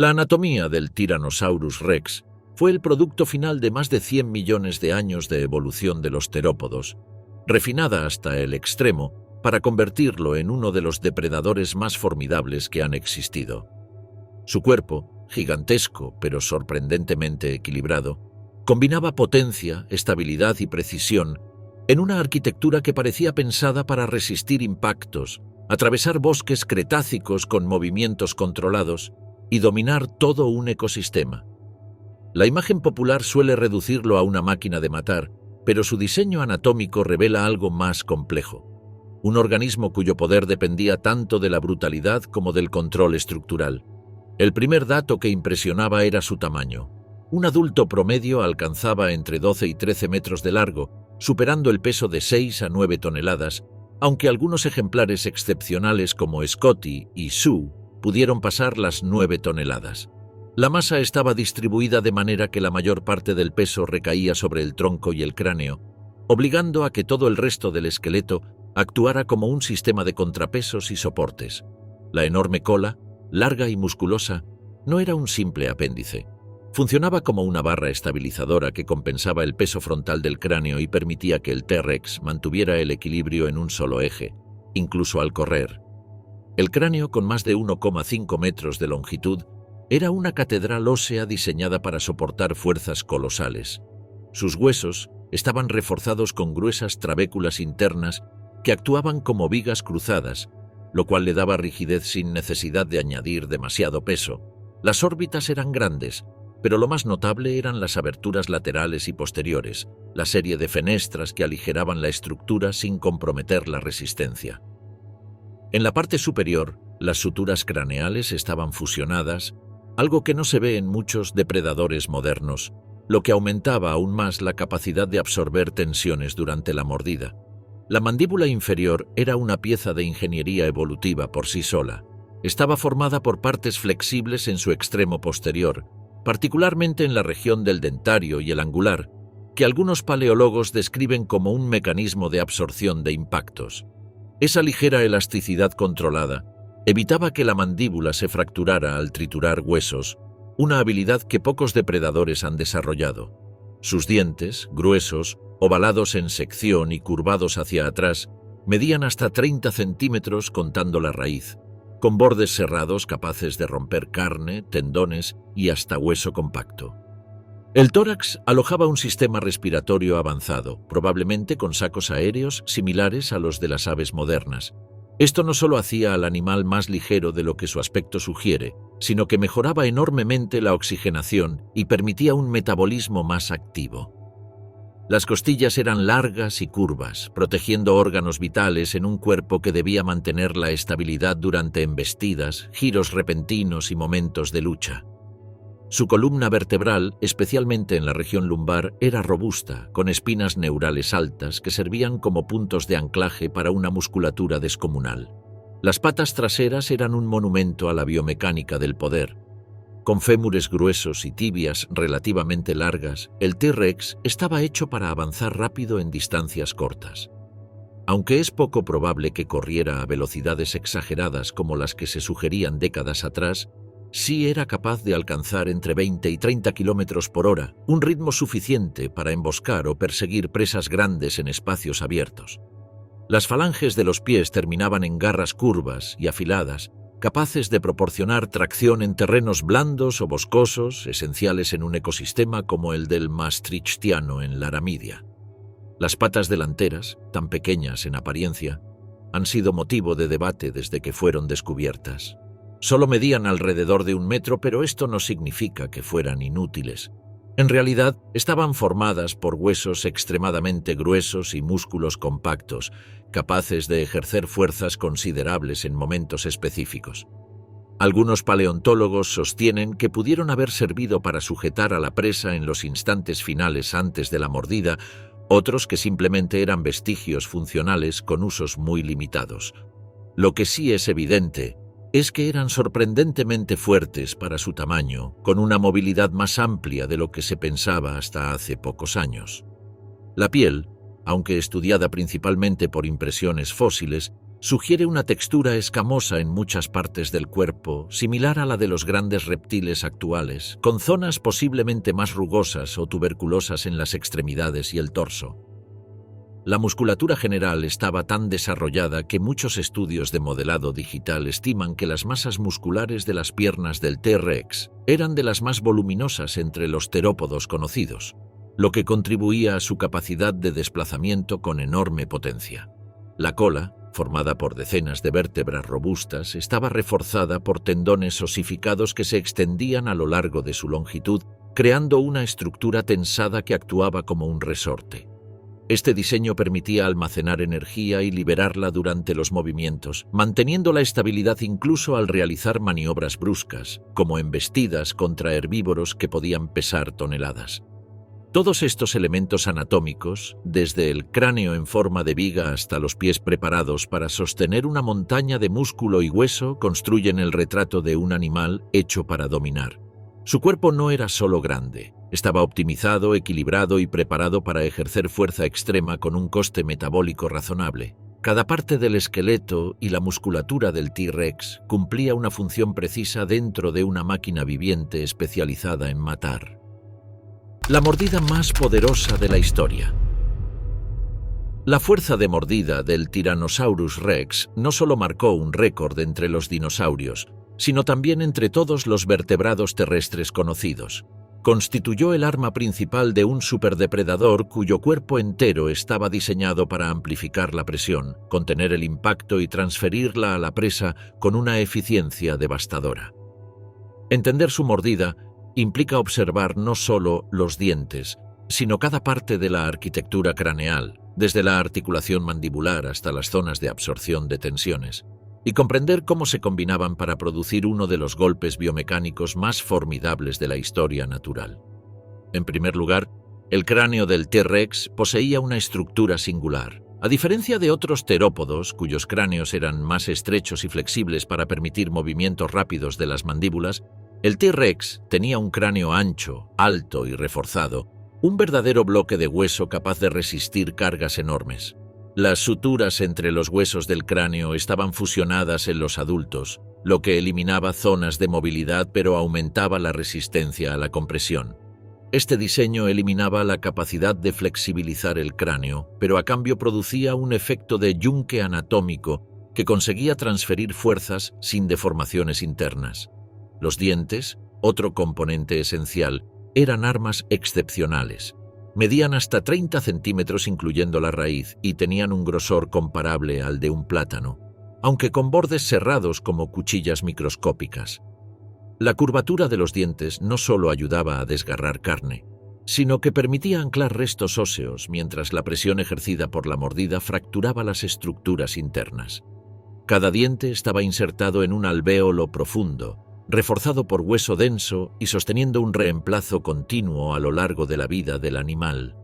La anatomía del Tyrannosaurus rex fue el producto final de más de 100 millones de años de evolución de los terópodos, refinada hasta el extremo para convertirlo en uno de los depredadores más formidables que han existido. Su cuerpo, gigantesco pero sorprendentemente equilibrado, combinaba potencia, estabilidad y precisión en una arquitectura que parecía pensada para resistir impactos, atravesar bosques cretácicos con movimientos controlados y dominar todo un ecosistema. La imagen popular suele reducirlo a una máquina de matar, pero su diseño anatómico revela algo más complejo. Un organismo cuyo poder dependía tanto de la brutalidad como del control estructural. El primer dato que impresionaba era su tamaño. Un adulto promedio alcanzaba entre 12 y 13 metros de largo, superando el peso de 6 a 9 toneladas, aunque algunos ejemplares excepcionales como Scotty y Sue pudieron pasar las 9 toneladas. La masa estaba distribuida de manera que la mayor parte del peso recaía sobre el tronco y el cráneo, obligando a que todo el resto del esqueleto actuara como un sistema de contrapesos y soportes. La enorme cola, larga y musculosa, no era un simple apéndice. Funcionaba como una barra estabilizadora que compensaba el peso frontal del cráneo y permitía que el T-Rex mantuviera el equilibrio en un solo eje, incluso al correr. El cráneo, con más de 1,5 metros de longitud, era una catedral ósea diseñada para soportar fuerzas colosales. Sus huesos estaban reforzados con gruesas trabéculas internas que actuaban como vigas cruzadas, lo cual le daba rigidez sin necesidad de añadir demasiado peso. Las órbitas eran grandes, pero lo más notable eran las aberturas laterales y posteriores, la serie de fenestras que aligeraban la estructura sin comprometer la resistencia. En la parte superior, las suturas craneales estaban fusionadas, algo que no se ve en muchos depredadores modernos, lo que aumentaba aún más la capacidad de absorber tensiones durante la mordida. La mandíbula inferior era una pieza de ingeniería evolutiva por sí sola. Estaba formada por partes flexibles en su extremo posterior, particularmente en la región del dentario y el angular, que algunos paleólogos describen como un mecanismo de absorción de impactos. Esa ligera elasticidad controlada evitaba que la mandíbula se fracturara al triturar huesos, una habilidad que pocos depredadores han desarrollado. Sus dientes, gruesos, ovalados en sección y curvados hacia atrás, medían hasta 30 centímetros contando la raíz, con bordes cerrados capaces de romper carne, tendones y hasta hueso compacto. El tórax alojaba un sistema respiratorio avanzado, probablemente con sacos aéreos similares a los de las aves modernas. Esto no solo hacía al animal más ligero de lo que su aspecto sugiere, sino que mejoraba enormemente la oxigenación y permitía un metabolismo más activo. Las costillas eran largas y curvas, protegiendo órganos vitales en un cuerpo que debía mantener la estabilidad durante embestidas, giros repentinos y momentos de lucha. Su columna vertebral, especialmente en la región lumbar, era robusta, con espinas neurales altas que servían como puntos de anclaje para una musculatura descomunal. Las patas traseras eran un monumento a la biomecánica del poder. Con fémures gruesos y tibias relativamente largas, el T-Rex estaba hecho para avanzar rápido en distancias cortas. Aunque es poco probable que corriera a velocidades exageradas como las que se sugerían décadas atrás, sí era capaz de alcanzar entre 20 y 30 kilómetros por hora, un ritmo suficiente para emboscar o perseguir presas grandes en espacios abiertos. Las falanges de los pies terminaban en garras curvas y afiladas, capaces de proporcionar tracción en terrenos blandos o boscosos, esenciales en un ecosistema como el del maastrichtiano en Laramidia. Las patas delanteras, tan pequeñas en apariencia, han sido motivo de debate desde que fueron descubiertas. Solo medían alrededor de 1 metro, pero esto no significa que fueran inútiles. En realidad, estaban formadas por huesos extremadamente gruesos y músculos compactos, capaces de ejercer fuerzas considerables en momentos específicos. Algunos paleontólogos sostienen que pudieron haber servido para sujetar a la presa en los instantes finales antes de la mordida, otros que simplemente eran vestigios funcionales con usos muy limitados. Lo que sí es evidente es que eran sorprendentemente fuertes para su tamaño, con una movilidad más amplia de lo que se pensaba hasta hace pocos años. La piel, aunque estudiada principalmente por impresiones fósiles, Sugiere una textura escamosa en muchas partes del cuerpo, similar a la de los grandes reptiles actuales, con zonas posiblemente más rugosas o tuberculosas en las extremidades y el torso. La musculatura general estaba tan desarrollada que muchos estudios de modelado digital estiman que las masas musculares de las piernas del T-Rex eran de las más voluminosas entre los terópodos conocidos, lo que contribuía a su capacidad de desplazamiento con enorme potencia. La cola, formada por decenas de vértebras robustas, estaba reforzada por tendones osificados que se extendían a lo largo de su longitud, creando una estructura tensada que actuaba como un resorte. Este diseño permitía almacenar energía y liberarla durante los movimientos, manteniendo la estabilidad incluso al realizar maniobras bruscas, como embestidas contra herbívoros que podían pesar toneladas. Todos estos elementos anatómicos, desde el cráneo en forma de viga hasta los pies preparados para sostener una montaña de músculo y hueso, construyen el retrato de un animal hecho para dominar. Su cuerpo no era solo grande, estaba optimizado, equilibrado y preparado para ejercer fuerza extrema con un coste metabólico razonable. Cada parte del esqueleto y la musculatura del T-Rex cumplía una función precisa dentro de una máquina viviente especializada en matar. La mordida más poderosa de la historia. La fuerza de mordida del Tyrannosaurus Rex no solo marcó un récord entre los dinosaurios, sino también entre todos los vertebrados terrestres conocidos. Constituyó el arma principal de un superdepredador cuyo cuerpo entero estaba diseñado para amplificar la presión, contener el impacto y transferirla a la presa con una eficiencia devastadora. Entender su mordida implica observar no solo los dientes, sino cada parte de la arquitectura craneal, desde la articulación mandibular hasta las zonas de absorción de tensiones, y comprender cómo se combinaban para producir uno de los golpes biomecánicos más formidables de la historia natural. En primer lugar, el cráneo del T-Rex poseía una estructura singular. A diferencia de otros terópodos, cuyos cráneos eran más estrechos y flexibles para permitir movimientos rápidos de las mandíbulas, el T-Rex tenía un cráneo ancho, alto y reforzado, un verdadero bloque de hueso capaz de resistir cargas enormes. Las suturas entre los huesos del cráneo estaban fusionadas en los adultos, lo que eliminaba zonas de movilidad pero aumentaba la resistencia a la compresión. Este diseño eliminaba la capacidad de flexibilizar el cráneo, pero a cambio producía un efecto de yunque anatómico que conseguía transferir fuerzas sin deformaciones internas. Los dientes, otro componente esencial, eran armas excepcionales. Medían hasta 30 centímetros incluyendo la raíz y tenían un grosor comparable al de un plátano, aunque con bordes cerrados como cuchillas microscópicas. La curvatura de los dientes no solo ayudaba a desgarrar carne, sino que permitía anclar restos óseos mientras la presión ejercida por la mordida fracturaba las estructuras internas. Cada diente estaba insertado en un alvéolo profundo, reforzado por hueso denso y sosteniendo un reemplazo continuo a lo largo de la vida del animal.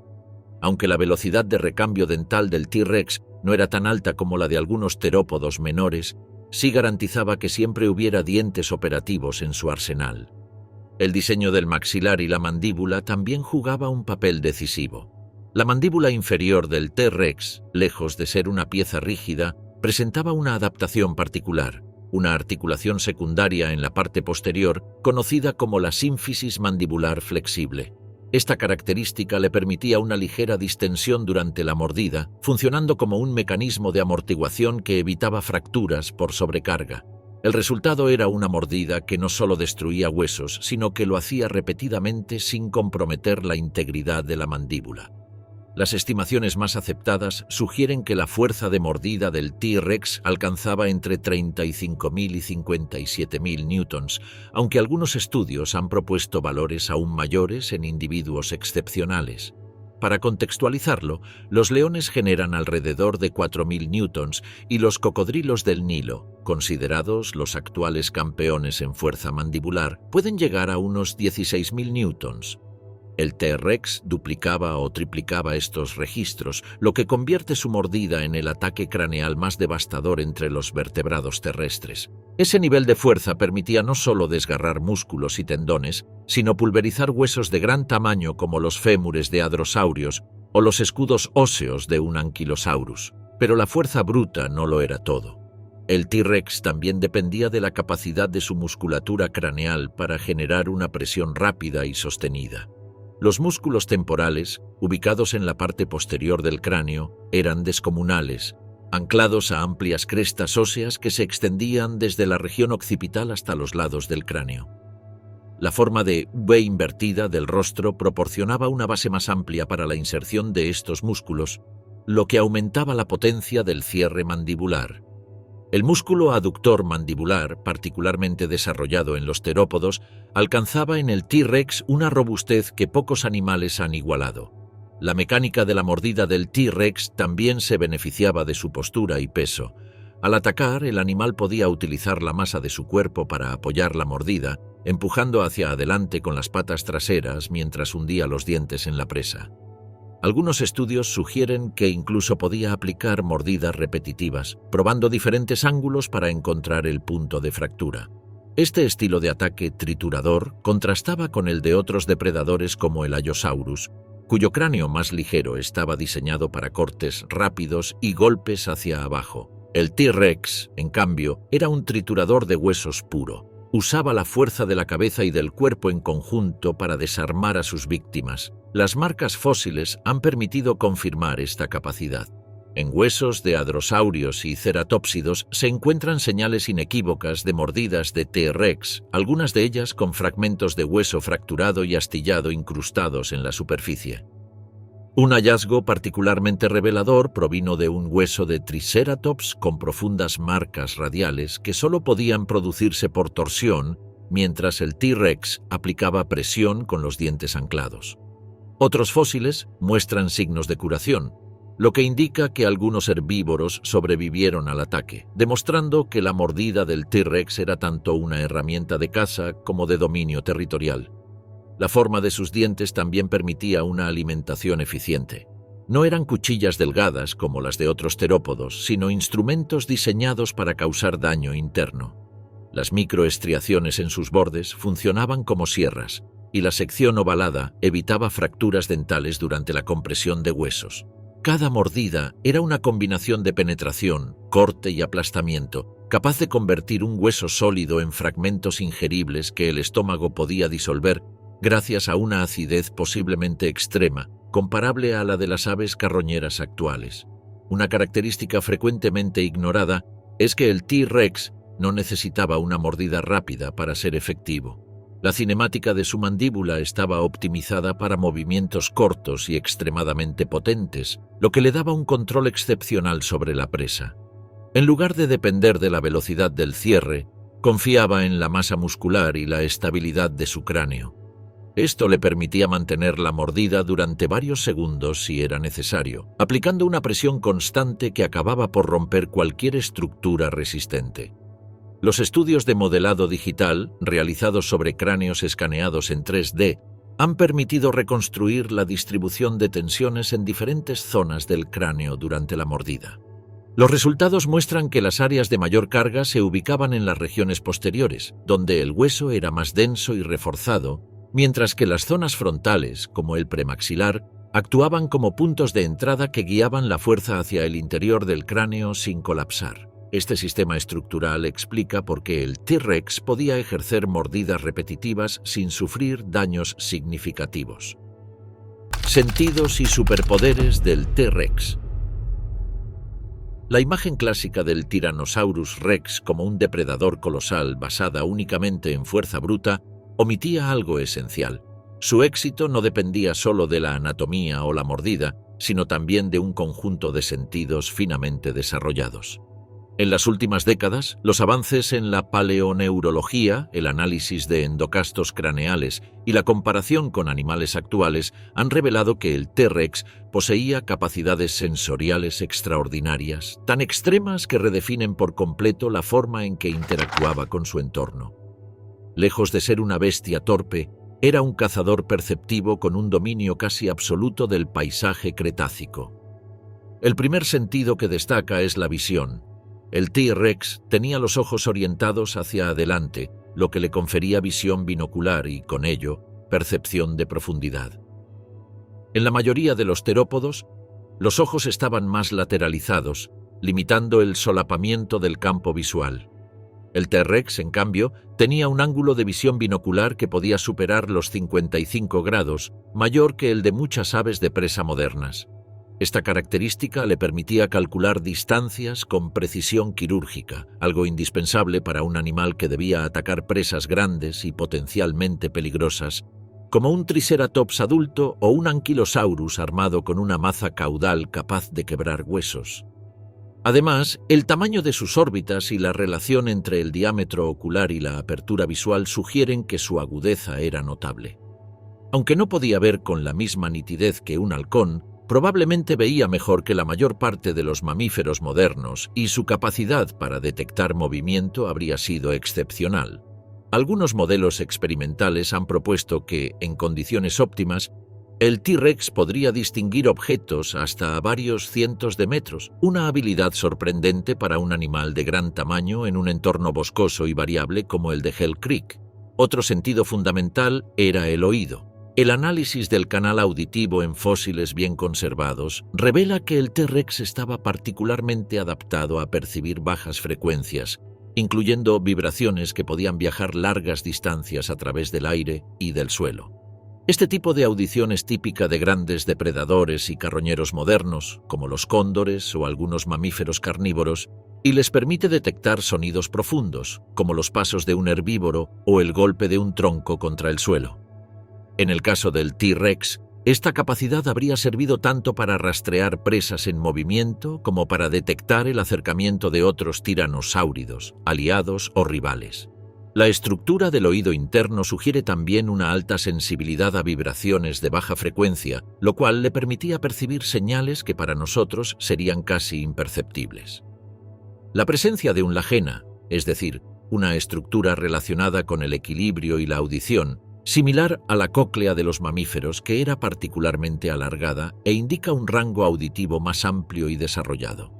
Aunque la velocidad de recambio dental del T-Rex no era tan alta como la de algunos terópodos menores, sí garantizaba que siempre hubiera dientes operativos en su arsenal. El diseño del maxilar y la mandíbula también jugaba un papel decisivo. La mandíbula inferior del T-Rex, lejos de ser una pieza rígida, presentaba una adaptación particular, una articulación secundaria en la parte posterior, conocida como la sínfisis mandibular flexible. Esta característica le permitía una ligera distensión durante la mordida, funcionando como un mecanismo de amortiguación que evitaba fracturas por sobrecarga. El resultado era una mordida que no solo destruía huesos, sino que lo hacía repetidamente sin comprometer la integridad de la mandíbula. Las estimaciones más aceptadas sugieren que la fuerza de mordida del T-Rex alcanzaba entre 35.000 y 57.000 newtons, aunque algunos estudios han propuesto valores aún mayores en individuos excepcionales. Para contextualizarlo, los leones generan alrededor de 4.000 newtons y los cocodrilos del Nilo, considerados los actuales campeones en fuerza mandibular, pueden llegar a unos 16.000 newtons. El T-Rex duplicaba o triplicaba estos registros, lo que convierte su mordida en el ataque craneal más devastador entre los vertebrados terrestres. Ese nivel de fuerza permitía no solo desgarrar músculos y tendones, sino pulverizar huesos de gran tamaño como los fémures de hadrosaurios o los escudos óseos de un anquilosaurus. Pero la fuerza bruta no lo era todo. El T-Rex también dependía de la capacidad de su musculatura craneal para generar una presión rápida y sostenida. Los músculos temporales, ubicados en la parte posterior del cráneo, eran descomunales, anclados a amplias crestas óseas que se extendían desde la región occipital hasta los lados del cráneo. La forma de V invertida del rostro proporcionaba una base más amplia para la inserción de estos músculos, lo que aumentaba la potencia del cierre mandibular. El músculo aductor mandibular, particularmente desarrollado en los terópodos, alcanzaba en el T-Rex una robustez que pocos animales han igualado. La mecánica de la mordida del T-Rex también se beneficiaba de su postura y peso. Al atacar, el animal podía utilizar la masa de su cuerpo para apoyar la mordida, empujando hacia adelante con las patas traseras mientras hundía los dientes en la presa. Algunos estudios sugieren que incluso podía aplicar mordidas repetitivas, probando diferentes ángulos para encontrar el punto de fractura. Este estilo de ataque triturador contrastaba con el de otros depredadores como el Allosaurus, cuyo cráneo más ligero estaba diseñado para cortes rápidos y golpes hacia abajo. El T-Rex, en cambio, era un triturador de huesos puro. Usaba la fuerza de la cabeza y del cuerpo en conjunto para desarmar a sus víctimas. Las marcas fósiles han permitido confirmar esta capacidad. En huesos de hadrosaurios y ceratópsidos se encuentran señales inequívocas de mordidas de T-Rex, algunas de ellas con fragmentos de hueso fracturado y astillado incrustados en la superficie. Un hallazgo particularmente revelador provino de un hueso de Triceratops con profundas marcas radiales que solo podían producirse por torsión mientras el T-Rex aplicaba presión con los dientes anclados. Otros fósiles muestran signos de curación, lo que indica que algunos herbívoros sobrevivieron al ataque, demostrando que la mordida del T-Rex era tanto una herramienta de caza como de dominio territorial. La forma de sus dientes también permitía una alimentación eficiente. No eran cuchillas delgadas como las de otros terópodos, sino instrumentos diseñados para causar daño interno. Las microestriaciones en sus bordes funcionaban como sierras, y la sección ovalada evitaba fracturas dentales durante la compresión de huesos. Cada mordida era una combinación de penetración, corte y aplastamiento, capaz de convertir un hueso sólido en fragmentos ingeribles que el estómago podía disolver gracias a una acidez posiblemente extrema, comparable a la de las aves carroñeras actuales. Una característica frecuentemente ignorada es que el T-Rex no necesitaba una mordida rápida para ser efectivo. La cinemática de su mandíbula estaba optimizada para movimientos cortos y extremadamente potentes, lo que le daba un control excepcional sobre la presa. En lugar de depender de la velocidad del cierre, confiaba en la masa muscular y la estabilidad de su cráneo. Esto le permitía mantener la mordida durante varios segundos si era necesario, aplicando una presión constante que acababa por romper cualquier estructura resistente. Los estudios de modelado digital, realizados sobre cráneos escaneados en 3D, han permitido reconstruir la distribución de tensiones en diferentes zonas del cráneo durante la mordida. Los resultados muestran que las áreas de mayor carga se ubicaban en las regiones posteriores, donde el hueso era más denso y reforzado, mientras que las zonas frontales, como el premaxilar, actuaban como puntos de entrada que guiaban la fuerza hacia el interior del cráneo sin colapsar. Este sistema estructural explica por qué el T-Rex podía ejercer mordidas repetitivas sin sufrir daños significativos. Sentidos y superpoderes del T-Rex. La imagen clásica del Tyrannosaurus Rex como un depredador colosal basada únicamente en fuerza bruta omitía algo esencial. Su éxito no dependía solo de la anatomía o la mordida, sino también de un conjunto de sentidos finamente desarrollados. En las últimas décadas, los avances en la paleoneurología, el análisis de endocastos craneales y la comparación con animales actuales han revelado que el T-Rex poseía capacidades sensoriales extraordinarias, tan extremas que redefinen por completo la forma en que interactuaba con su entorno. Lejos de ser una bestia torpe, era un cazador perceptivo con un dominio casi absoluto del paisaje cretácico. El primer sentido que destaca es la visión. El T-Rex tenía los ojos orientados hacia adelante, lo que le confería visión binocular y, con ello, percepción de profundidad. En la mayoría de los terópodos, Los ojos estaban más lateralizados, limitando el solapamiento del campo visual. El T-Rex, en cambio, tenía un ángulo de visión binocular que podía superar los 55 grados, mayor que el de muchas aves de presa modernas. Esta característica le permitía calcular distancias con precisión quirúrgica, algo indispensable para un animal que debía atacar presas grandes y potencialmente peligrosas, como un Triceratops adulto o un Ankylosaurus armado con una maza caudal capaz de quebrar huesos. Además, el tamaño de sus órbitas y la relación entre el diámetro ocular y la apertura visual sugieren que su agudeza era notable. Aunque no podía ver con la misma nitidez que un halcón, probablemente veía mejor que la mayor parte de los mamíferos modernos y su capacidad para detectar movimiento habría sido excepcional. Algunos modelos experimentales han propuesto que, en condiciones óptimas, el T-Rex podría distinguir objetos hasta a varios cientos de metros, una habilidad sorprendente para un animal de gran tamaño en un entorno boscoso y variable como el de Hell Creek. Otro sentido fundamental era el oído. El análisis del canal auditivo en fósiles bien conservados revela que el T-Rex estaba particularmente adaptado a percibir bajas frecuencias, incluyendo vibraciones que podían viajar largas distancias a través del aire y del suelo. Este tipo de audición es típica de grandes depredadores y carroñeros modernos, como los cóndores o algunos mamíferos carnívoros, y les permite detectar sonidos profundos, como los pasos de un herbívoro o el golpe de un tronco contra el suelo. En el caso del T-Rex, esta capacidad habría servido tanto para rastrear presas en movimiento como para detectar el acercamiento de otros tiranosáuridos, aliados o rivales. La estructura del oído interno sugiere también una alta sensibilidad a vibraciones de baja frecuencia, lo cual le permitía percibir señales que para nosotros serían casi imperceptibles. La presencia de un lagena, es decir, una estructura relacionada con el equilibrio y la audición, similar a la cóclea de los mamíferos, que era particularmente alargada e indica un rango auditivo más amplio y desarrollado.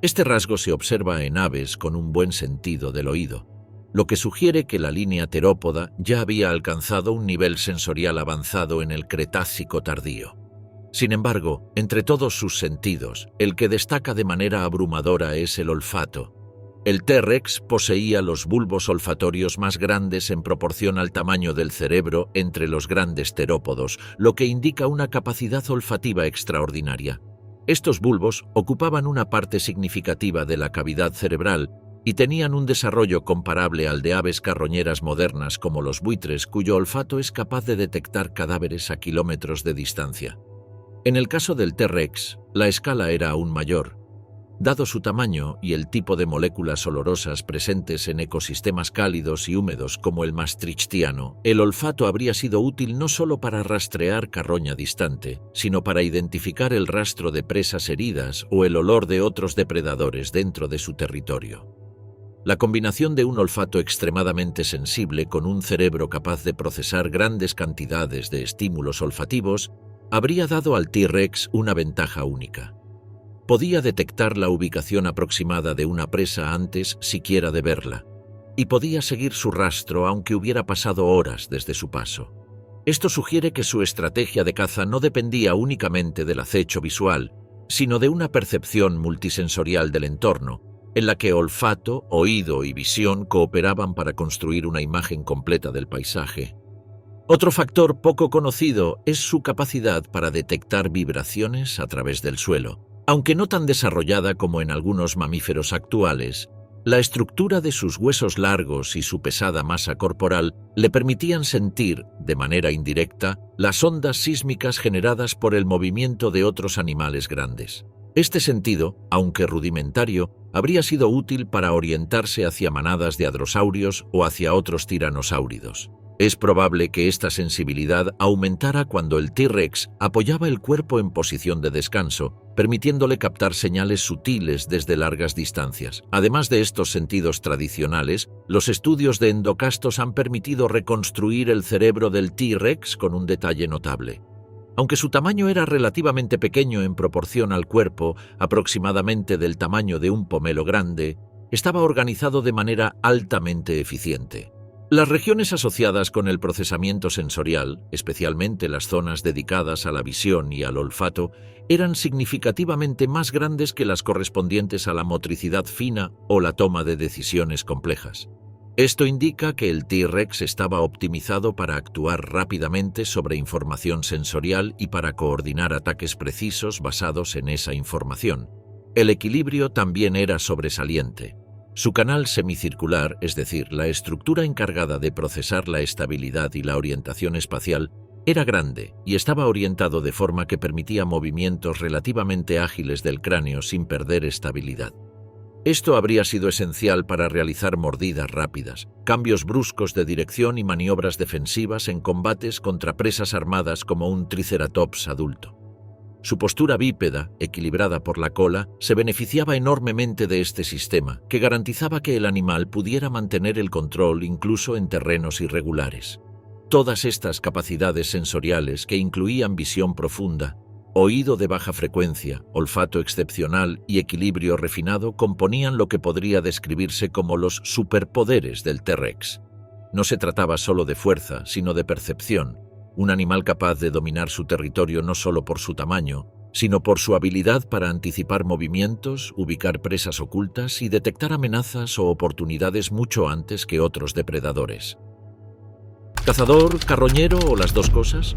Este rasgo se observa en aves con un buen sentido del oído, lo que sugiere que la línea terópoda ya había alcanzado un nivel sensorial avanzado en el Cretácico tardío. Sin embargo, entre todos sus sentidos, el que destaca de manera abrumadora es el olfato. El T-Rex poseía los bulbos olfatorios más grandes en proporción al tamaño del cerebro entre los grandes terópodos, lo que indica una capacidad olfativa extraordinaria. Estos bulbos ocupaban una parte significativa de la cavidad cerebral y tenían un desarrollo comparable al de aves carroñeras modernas como los buitres, cuyo olfato es capaz de detectar cadáveres a kilómetros de distancia. En el caso del T-Rex, la escala era aún mayor. Dado su tamaño y el tipo de moléculas olorosas presentes en ecosistemas cálidos y húmedos como el maastrichtiano, el olfato habría sido útil no solo para rastrear carroña distante, sino para identificar el rastro de presas heridas o el olor de otros depredadores dentro de su territorio. La combinación de un olfato extremadamente sensible con un cerebro capaz de procesar grandes cantidades de estímulos olfativos habría dado al T-Rex una ventaja única. Podía detectar la ubicación aproximada de una presa antes siquiera de verla, y podía seguir su rastro aunque hubiera pasado horas desde su paso. Esto sugiere que su estrategia de caza no dependía únicamente del acecho visual, sino de una percepción multisensorial del entorno, en la que olfato, oído y visión cooperaban para construir una imagen completa del paisaje. Otro factor poco conocido es su capacidad para detectar vibraciones a través del suelo. Aunque no tan desarrollada como en algunos mamíferos actuales, la estructura de sus huesos largos y su pesada masa corporal le permitían sentir, de manera indirecta, las ondas sísmicas generadas por el movimiento de otros animales grandes. Este sentido, aunque rudimentario, habría sido útil para orientarse hacia manadas de hadrosaurios o hacia otros tiranosáuridos. Es probable que esta sensibilidad aumentara cuando el T-Rex apoyaba el cuerpo en posición de descanso, permitiéndole captar señales sutiles desde largas distancias. Además de estos sentidos tradicionales, los estudios de endocastos han permitido reconstruir el cerebro del T-Rex con un detalle notable. Aunque su tamaño era relativamente pequeño en proporción al cuerpo, aproximadamente del tamaño de un pomelo grande, estaba organizado de manera altamente eficiente. Las regiones asociadas con el procesamiento sensorial, especialmente las zonas dedicadas a la visión y al olfato, eran significativamente más grandes que las correspondientes a la motricidad fina o la toma de decisiones complejas. Esto indica que el T-Rex estaba optimizado para actuar rápidamente sobre información sensorial y para coordinar ataques precisos basados en esa información. El equilibrio también era sobresaliente. Su canal semicircular, es decir, la estructura encargada de procesar la estabilidad y la orientación espacial, era grande y estaba orientado de forma que permitía movimientos relativamente ágiles del cráneo sin perder estabilidad. Esto habría sido esencial para realizar mordidas rápidas, cambios bruscos de dirección y maniobras defensivas en combates contra presas armadas como un triceratops adulto. Su postura bípeda, equilibrada por la cola, se beneficiaba enormemente de este sistema, que garantizaba que el animal pudiera mantener el control incluso en terrenos irregulares. Todas estas capacidades sensoriales, que incluían visión profunda, oído de baja frecuencia, olfato excepcional y equilibrio refinado, componían lo que podría describirse como los superpoderes del T-Rex. No se trataba solo de fuerza, sino de percepción. Un animal capaz de dominar su territorio no solo por su tamaño, sino por su habilidad para anticipar movimientos, ubicar presas ocultas y detectar amenazas o oportunidades mucho antes que otros depredadores. ¿Cazador, carroñero o las dos cosas?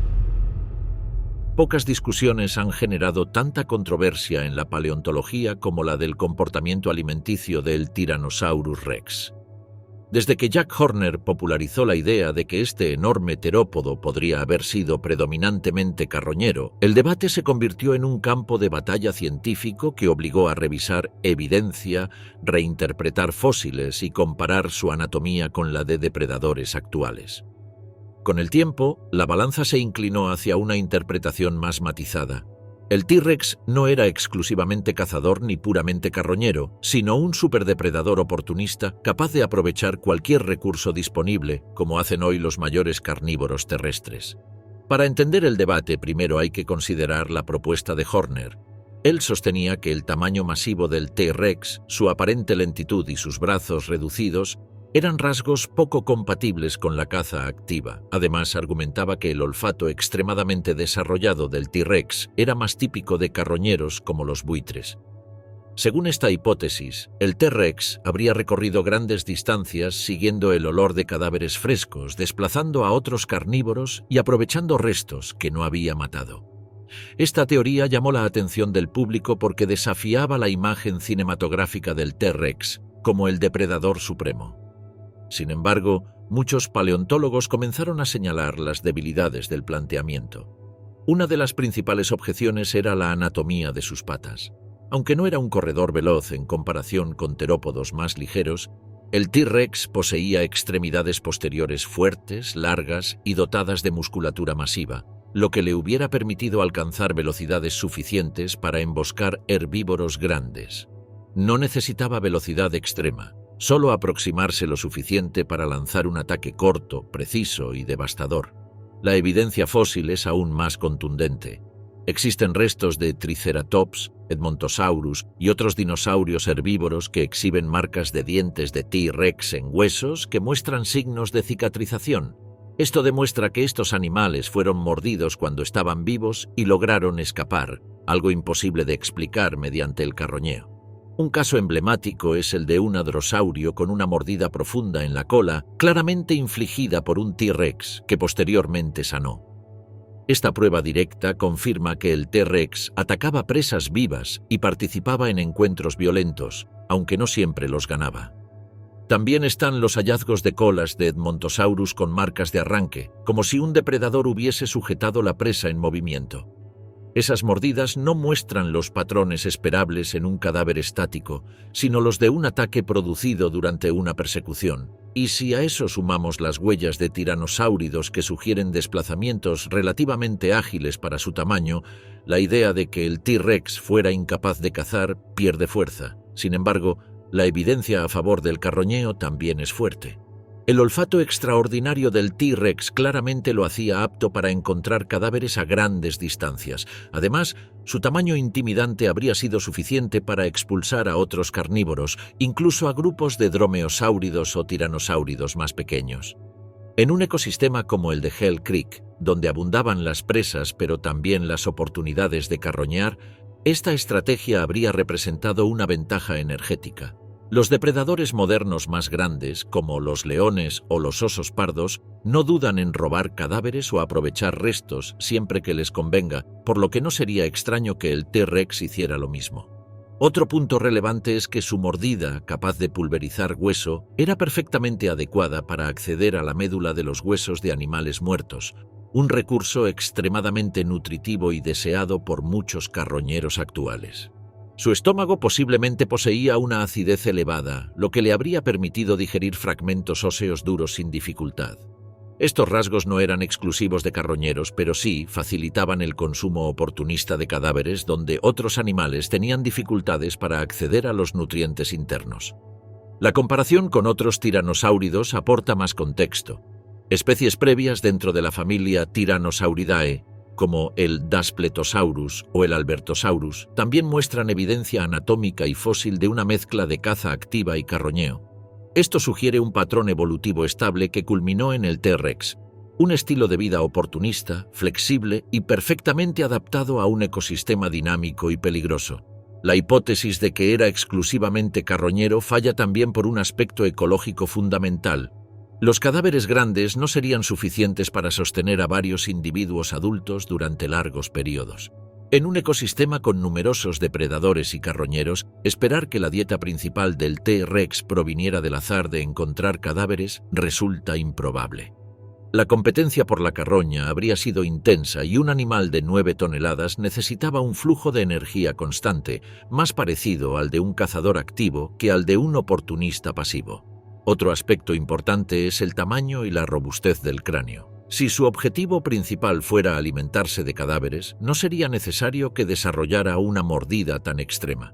Pocas discusiones han generado tanta controversia en la paleontología como la del comportamiento alimenticio del Tyrannosaurus rex. Desde que Jack Horner popularizó la idea de que este enorme terópodo podría haber sido predominantemente carroñero, el debate se convirtió en un campo de batalla científico que obligó a revisar evidencia, reinterpretar fósiles y comparar su anatomía con la de depredadores actuales. Con el tiempo, la balanza se inclinó hacia una interpretación más matizada. El T-Rex no era exclusivamente cazador ni puramente carroñero, sino un superdepredador oportunista capaz de aprovechar cualquier recurso disponible, como hacen hoy los mayores carnívoros terrestres. Para entender el debate, primero hay que considerar la propuesta de Horner. Él sostenía que el tamaño masivo del T-Rex, su aparente lentitud y sus brazos reducidos eran rasgos poco compatibles con la caza activa. Además, argumentaba que el olfato extremadamente desarrollado del T-Rex era más típico de carroñeros como los buitres. Según esta hipótesis, el T-Rex habría recorrido grandes distancias siguiendo el olor de cadáveres frescos, desplazando a otros carnívoros y aprovechando restos que no había matado. Esta teoría llamó la atención del público porque desafiaba la imagen cinematográfica del T-Rex como el depredador supremo. Sin embargo, muchos paleontólogos comenzaron a señalar las debilidades del planteamiento. Una de las principales objeciones era la anatomía de sus patas. Aunque no era un corredor veloz en comparación con terópodos más ligeros, el T-Rex poseía extremidades posteriores fuertes, largas y dotadas de musculatura masiva, lo que le hubiera permitido alcanzar velocidades suficientes para emboscar herbívoros grandes. No necesitaba velocidad extrema. Solo aproximarse lo suficiente para lanzar un ataque corto, preciso y devastador. La evidencia fósil es aún más contundente. Existen restos de Triceratops, Edmontosaurus y otros dinosaurios herbívoros que exhiben marcas de dientes de T-Rex en huesos que muestran signos de cicatrización. Esto demuestra que estos animales fueron mordidos cuando estaban vivos y lograron escapar, algo imposible de explicar mediante el carroñeo. Un caso emblemático es el de un hadrosaurio con una mordida profunda en la cola, claramente infligida por un T-Rex, que posteriormente sanó. Esta prueba directa confirma que el T-Rex atacaba presas vivas y participaba en encuentros violentos, aunque no siempre los ganaba. También están los hallazgos de colas de Edmontosaurus con marcas de arranque, como si un depredador hubiese sujetado la presa en movimiento. Esas mordidas no muestran los patrones esperables en un cadáver estático, sino los de un ataque producido durante una persecución. Y si a eso sumamos las huellas de tiranosáuridos que sugieren desplazamientos relativamente ágiles para su tamaño, la idea de que el T-Rex fuera incapaz de cazar pierde fuerza. Sin embargo, la evidencia a favor del carroñeo también es fuerte. El olfato extraordinario del T-Rex claramente lo hacía apto para encontrar cadáveres a grandes distancias. Además, su tamaño intimidante habría sido suficiente para expulsar a otros carnívoros, incluso a grupos de dromeosáuridos o tiranosáuridos más pequeños. En un ecosistema como el de Hell Creek, donde abundaban las presas pero también las oportunidades de carroñear, esta estrategia habría representado una ventaja energética. Los depredadores modernos más grandes, como los leones o los osos pardos, no dudan en robar cadáveres o aprovechar restos siempre que les convenga, por lo que no sería extraño que el T-Rex hiciera lo mismo. Otro punto relevante es que su mordida, capaz de pulverizar hueso, era perfectamente adecuada para acceder a la médula de los huesos de animales muertos, un recurso extremadamente nutritivo y deseado por muchos carroñeros actuales. Su estómago posiblemente poseía una acidez elevada, lo que le habría permitido digerir fragmentos óseos duros sin dificultad. Estos rasgos no eran exclusivos de carroñeros, pero sí facilitaban el consumo oportunista de cadáveres donde otros animales tenían dificultades para acceder a los nutrientes internos. La comparación con otros tiranosáuridos aporta más contexto. Especies previas dentro de la familia Tyrannosauridae, como el Daspletosaurus o el Albertosaurus, también muestran evidencia anatómica y fósil de una mezcla de caza activa y carroñeo. Esto sugiere un patrón evolutivo estable que culminó en el T-Rex, un estilo de vida oportunista, flexible y perfectamente adaptado a un ecosistema dinámico y peligroso. La hipótesis de que era exclusivamente carroñero falla también por un aspecto ecológico fundamental. Los cadáveres grandes no serían suficientes para sostener a varios individuos adultos durante largos periodos. En un ecosistema con numerosos depredadores y carroñeros, esperar que la dieta principal del T-Rex proviniera del azar de encontrar cadáveres resulta improbable. La competencia por la carroña habría sido intensa y un animal de 9 toneladas necesitaba un flujo de energía constante, más parecido al de un cazador activo que al de un oportunista pasivo. Otro aspecto importante es el tamaño y la robustez del cráneo. Si su objetivo principal fuera alimentarse de cadáveres, no sería necesario que desarrollara una mordida tan extrema.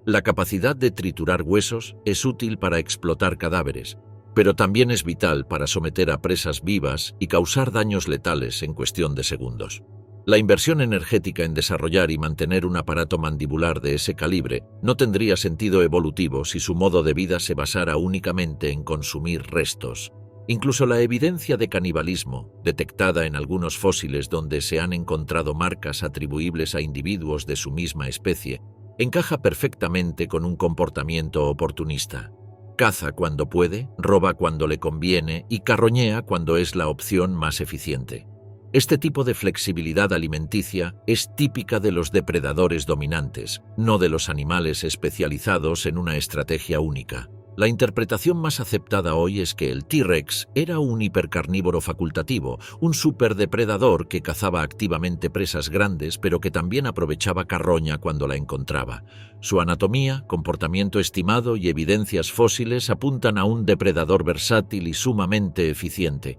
La capacidad de triturar huesos es útil para explotar cadáveres, pero también es vital para someter a presas vivas y causar daños letales en cuestión de segundos. La inversión energética en desarrollar y mantener un aparato mandibular de ese calibre no tendría sentido evolutivo si su modo de vida se basara únicamente en consumir restos. Incluso la evidencia de canibalismo, detectada en algunos fósiles donde se han encontrado marcas atribuibles a individuos de su misma especie, encaja perfectamente con un comportamiento oportunista. Caza cuando puede, roba cuando le conviene y carroñea cuando es la opción más eficiente. Este tipo de flexibilidad alimenticia es típica de los depredadores dominantes, no de los animales especializados en una estrategia única. La interpretación más aceptada hoy es que el T-Rex era un hipercarnívoro facultativo, un superdepredador que cazaba activamente presas grandes pero que también aprovechaba carroña cuando la encontraba. Su anatomía, comportamiento estimado y evidencias fósiles apuntan a un depredador versátil y sumamente eficiente.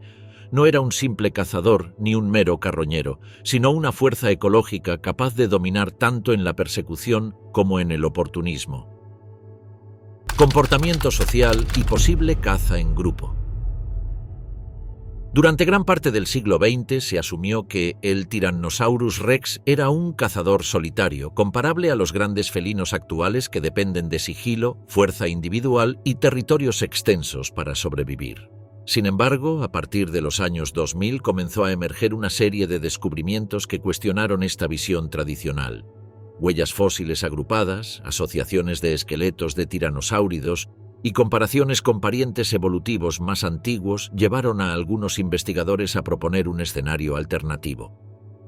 No era un simple cazador ni un mero carroñero, sino una fuerza ecológica capaz de dominar tanto en la persecución como en el oportunismo. Comportamiento social y posible caza en grupo. Durante gran parte del siglo XX se asumió que el Tyrannosaurus rex era un cazador solitario, comparable a los grandes felinos actuales que dependen de sigilo, fuerza individual y territorios extensos para sobrevivir. Sin embargo, a partir de los años 2000 comenzó a emerger una serie de descubrimientos que cuestionaron esta visión tradicional. Huellas fósiles agrupadas, asociaciones de esqueletos de tiranosáuridos y comparaciones con parientes evolutivos más antiguos llevaron a algunos investigadores a proponer un escenario alternativo.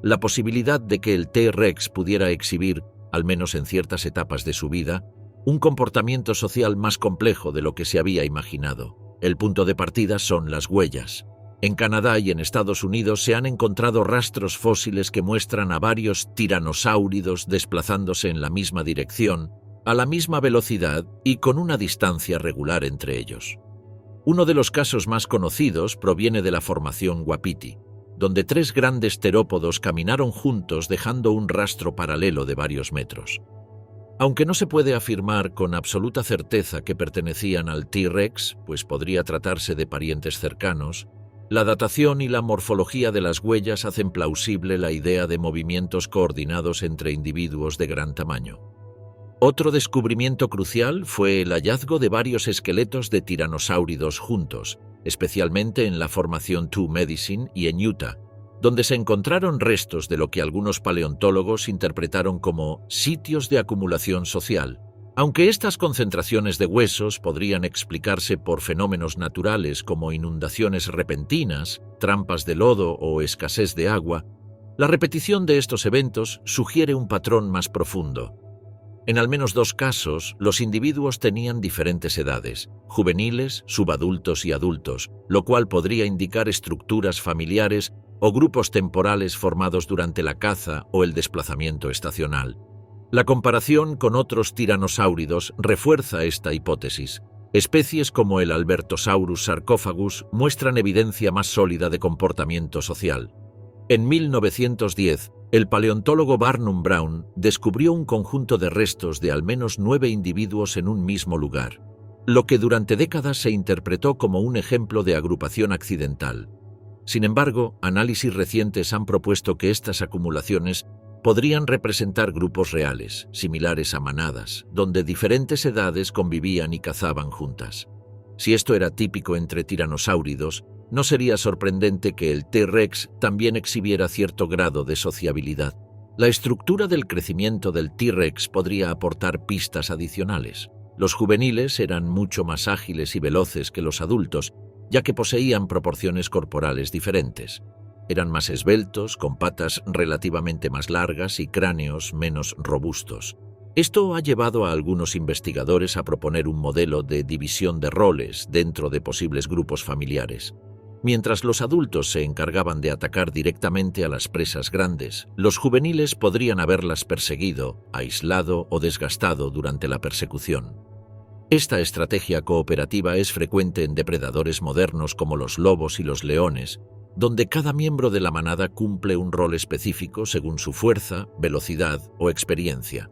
La posibilidad de que el T-Rex pudiera exhibir, al menos en ciertas etapas de su vida, un comportamiento social más complejo de lo que se había imaginado. El punto de partida son las huellas. En Canadá y en Estados Unidos se han encontrado rastros fósiles que muestran a varios tiranosáuridos desplazándose en la misma dirección, a la misma velocidad y con una distancia regular entre ellos. Uno de los casos más conocidos proviene de la formación Wapiti, donde 3 grandes terópodos caminaron juntos dejando un rastro paralelo de varios metros. Aunque no se puede afirmar con absoluta certeza que pertenecían al T-Rex, pues podría tratarse de parientes cercanos, la datación y la morfología de las huellas hacen plausible la idea de movimientos coordinados entre individuos de gran tamaño. Otro descubrimiento crucial fue el hallazgo de varios esqueletos de tiranosáuridos juntos, especialmente en la formación Two Medicine y en Utah, donde se encontraron restos de lo que algunos paleontólogos interpretaron como sitios de acumulación social. Aunque estas concentraciones de huesos podrían explicarse por fenómenos naturales como inundaciones repentinas, trampas de lodo o escasez de agua, la repetición de estos eventos sugiere un patrón más profundo. En al menos 2 casos, los individuos tenían diferentes edades, juveniles, subadultos y adultos, lo cual podría indicar estructuras familiares o grupos temporales formados durante la caza o el desplazamiento estacional. La comparación con otros tiranosáuridos refuerza esta hipótesis. Especies como el Albertosaurus sarcophagus muestran evidencia más sólida de comportamiento social. En 1910, el paleontólogo Barnum Brown descubrió un conjunto de restos de al menos 9 individuos en un mismo lugar, lo que durante décadas se interpretó como un ejemplo de agrupación accidental. Sin embargo, análisis recientes han propuesto que estas acumulaciones podrían representar grupos reales, similares a manadas, donde diferentes edades convivían y cazaban juntas. Si esto era típico entre tiranosáuridos, no sería sorprendente que el T-Rex también exhibiera cierto grado de sociabilidad. La estructura del crecimiento del T-Rex podría aportar pistas adicionales. Los juveniles eran mucho más ágiles y veloces que los adultos, ya que poseían proporciones corporales diferentes. Eran más esbeltos, con patas relativamente más largas y cráneos menos robustos. Esto ha llevado a algunos investigadores a proponer un modelo de división de roles dentro de posibles grupos familiares. Mientras los adultos se encargaban de atacar directamente a las presas grandes, los juveniles podrían haberlas perseguido, aislado o desgastado durante la persecución. Esta estrategia cooperativa es frecuente en depredadores modernos como los lobos y los leones, donde cada miembro de la manada cumple un rol específico según su fuerza, velocidad o experiencia.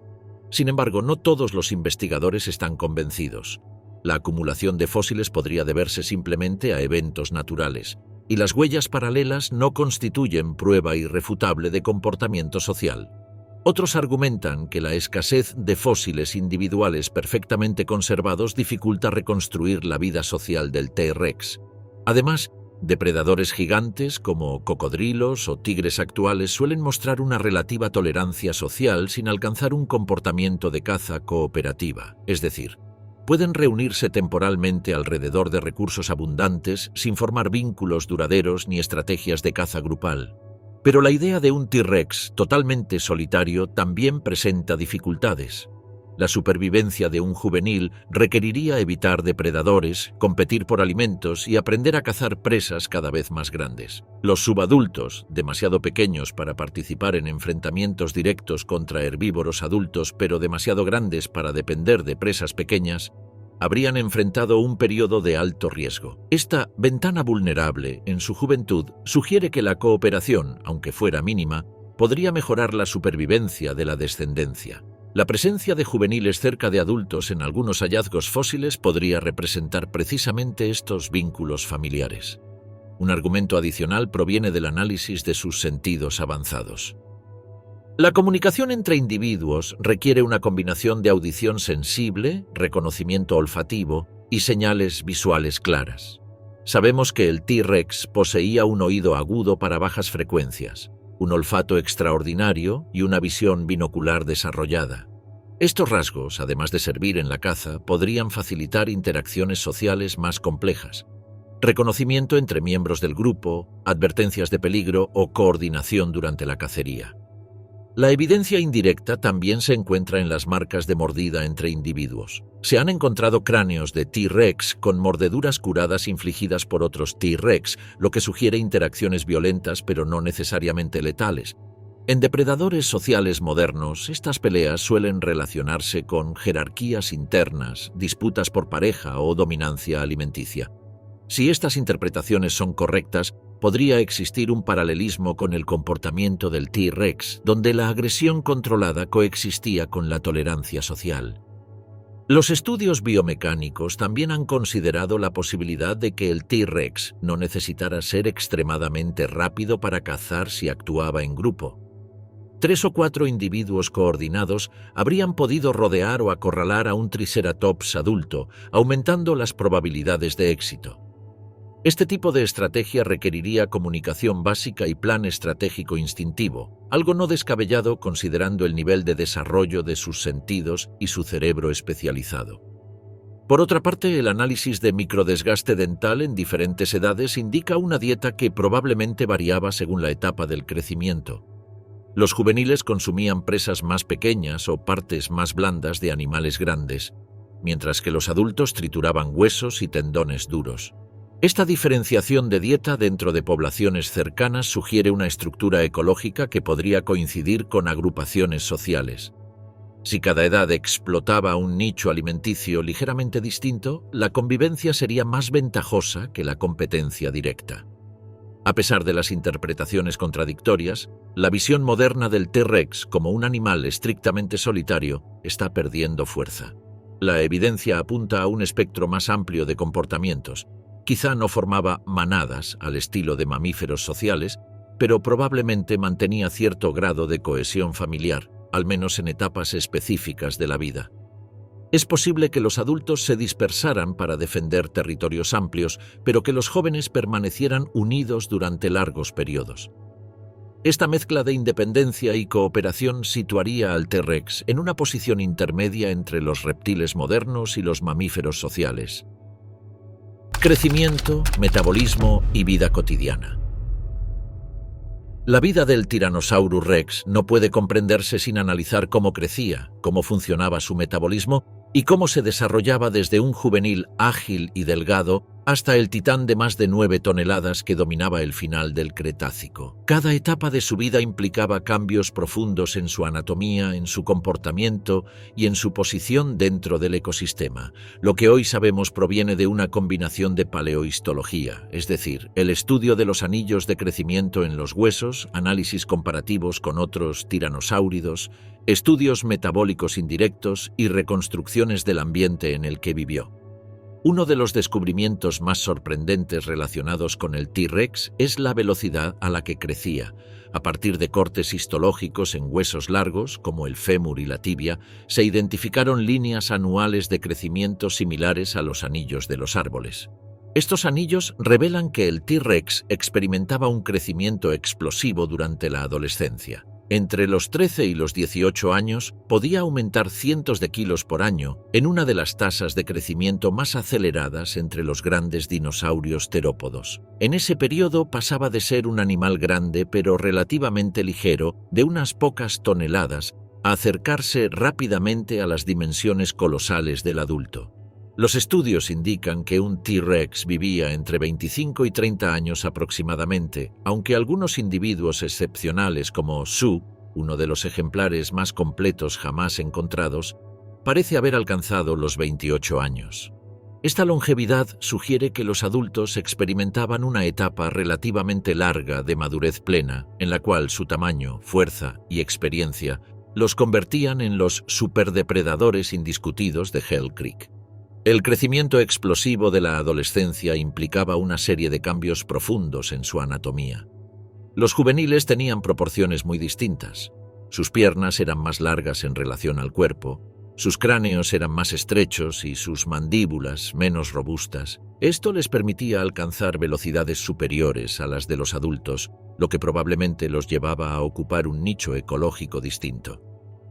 Sin embargo, no todos los investigadores están convencidos. La acumulación de fósiles podría deberse simplemente a eventos naturales, y las huellas paralelas no constituyen prueba irrefutable de comportamiento social. Otros argumentan que la escasez de fósiles individuales perfectamente conservados dificulta reconstruir la vida social del T-Rex. Además, depredadores gigantes como cocodrilos o tigres actuales suelen mostrar una relativa tolerancia social sin alcanzar un comportamiento de caza cooperativa, es decir, pueden reunirse temporalmente alrededor de recursos abundantes sin formar vínculos duraderos ni estrategias de caza grupal. Pero la idea de un T-Rex totalmente solitario también presenta dificultades. La supervivencia de un juvenil requeriría evitar depredadores, competir por alimentos y aprender a cazar presas cada vez más grandes. Los subadultos, demasiado pequeños para participar en enfrentamientos directos contra herbívoros adultos pero demasiado grandes para depender de presas pequeñas, habrían enfrentado un periodo de alto riesgo. Esta ventana vulnerable en su juventud sugiere que la cooperación, aunque fuera mínima, podría mejorar la supervivencia de la descendencia. La presencia de juveniles cerca de adultos en algunos hallazgos fósiles podría representar precisamente estos vínculos familiares. Un argumento adicional proviene del análisis de sus sentidos avanzados. La comunicación entre individuos requiere una combinación de audición sensible, reconocimiento olfativo y señales visuales claras. Sabemos que el T-Rex poseía un oído agudo para bajas frecuencias, un olfato extraordinario y una visión binocular desarrollada. Estos rasgos, además de servir en la caza, podrían facilitar interacciones sociales más complejas, reconocimiento entre miembros del grupo, advertencias de peligro o coordinación durante la cacería. La evidencia indirecta también se encuentra en las marcas de mordida entre individuos. Se han encontrado cráneos de T-Rex con mordeduras curadas infligidas por otros T-Rex, lo que sugiere interacciones violentas pero no necesariamente letales. En depredadores sociales modernos, estas peleas suelen relacionarse con jerarquías internas, disputas por pareja o dominancia alimenticia. Si estas interpretaciones son correctas, podría existir un paralelismo con el comportamiento del T-Rex, donde la agresión controlada coexistía con la tolerancia social. Los estudios biomecánicos también han considerado la posibilidad de que el T-Rex no necesitara ser extremadamente rápido para cazar si actuaba en grupo. 3 o 4 individuos coordinados habrían podido rodear o acorralar a un Triceratops adulto, aumentando las probabilidades de éxito. Este tipo de estrategia requeriría comunicación básica y plan estratégico instintivo, algo no descabellado considerando el nivel de desarrollo de sus sentidos y su cerebro especializado. Por otra parte, el análisis de microdesgaste dental en diferentes edades indica una dieta que probablemente variaba según la etapa del crecimiento. Los juveniles consumían presas más pequeñas o partes más blandas de animales grandes, mientras que los adultos trituraban huesos y tendones duros. Esta diferenciación de dieta dentro de poblaciones cercanas sugiere una estructura ecológica que podría coincidir con agrupaciones sociales. Si cada edad explotaba un nicho alimenticio ligeramente distinto, la convivencia sería más ventajosa que la competencia directa. A pesar de las interpretaciones contradictorias, la visión moderna del T-Rex como un animal estrictamente solitario está perdiendo fuerza. La evidencia apunta a un espectro más amplio de comportamientos. Quizá no formaba manadas al estilo de mamíferos sociales, pero probablemente mantenía cierto grado de cohesión familiar, al menos en etapas específicas de la vida. Es posible que los adultos se dispersaran para defender territorios amplios, pero que los jóvenes permanecieran unidos durante largos periodos. Esta mezcla de independencia y cooperación situaría al T-Rex en una posición intermedia entre los reptiles modernos y los mamíferos sociales. Crecimiento, metabolismo y vida cotidiana. La vida del Tyrannosaurus Rex no puede comprenderse sin analizar cómo crecía, cómo funcionaba su metabolismo y cómo se desarrollaba desde un juvenil ágil y delgado hasta el titán de más de 9 toneladas que dominaba el final del Cretácico. Cada etapa de su vida implicaba cambios profundos en su anatomía, en su comportamiento y en su posición dentro del ecosistema. Lo que hoy sabemos proviene de una combinación de paleohistología, es decir, el estudio de los anillos de crecimiento en los huesos, análisis comparativos con otros tiranosáuridos, estudios metabólicos indirectos y reconstrucciones del ambiente en el que vivió. Uno de los descubrimientos más sorprendentes relacionados con el T-Rex es la velocidad a la que crecía. A partir de cortes histológicos en huesos largos, como el fémur y la tibia, se identificaron líneas anuales de crecimiento similares a los anillos de los árboles. Estos anillos revelan que el T-Rex experimentaba un crecimiento explosivo durante la adolescencia. Entre los 13 y los 18 años, podía aumentar cientos de kilos por año en una de las tasas de crecimiento más aceleradas entre los grandes dinosaurios terópodos. En ese periodo pasaba de ser un animal grande pero relativamente ligero, de unas pocas toneladas, a acercarse rápidamente a las dimensiones colosales del adulto. Los estudios indican que un T-Rex vivía entre 25 y 30 años aproximadamente, aunque algunos individuos excepcionales como Su, uno de los ejemplares más completos jamás encontrados, parece haber alcanzado los 28 años. Esta longevidad sugiere que los adultos experimentaban una etapa relativamente larga de madurez plena, en la cual su tamaño, fuerza y experiencia los convertían en los superdepredadores indiscutidos de Hell Creek. El crecimiento explosivo de la adolescencia implicaba una serie de cambios profundos en su anatomía. Los juveniles tenían proporciones muy distintas. Sus piernas eran más largas en relación al cuerpo, sus cráneos eran más estrechos y sus mandíbulas menos robustas. Esto les permitía alcanzar velocidades superiores a las de los adultos, lo que probablemente los llevaba a ocupar un nicho ecológico distinto.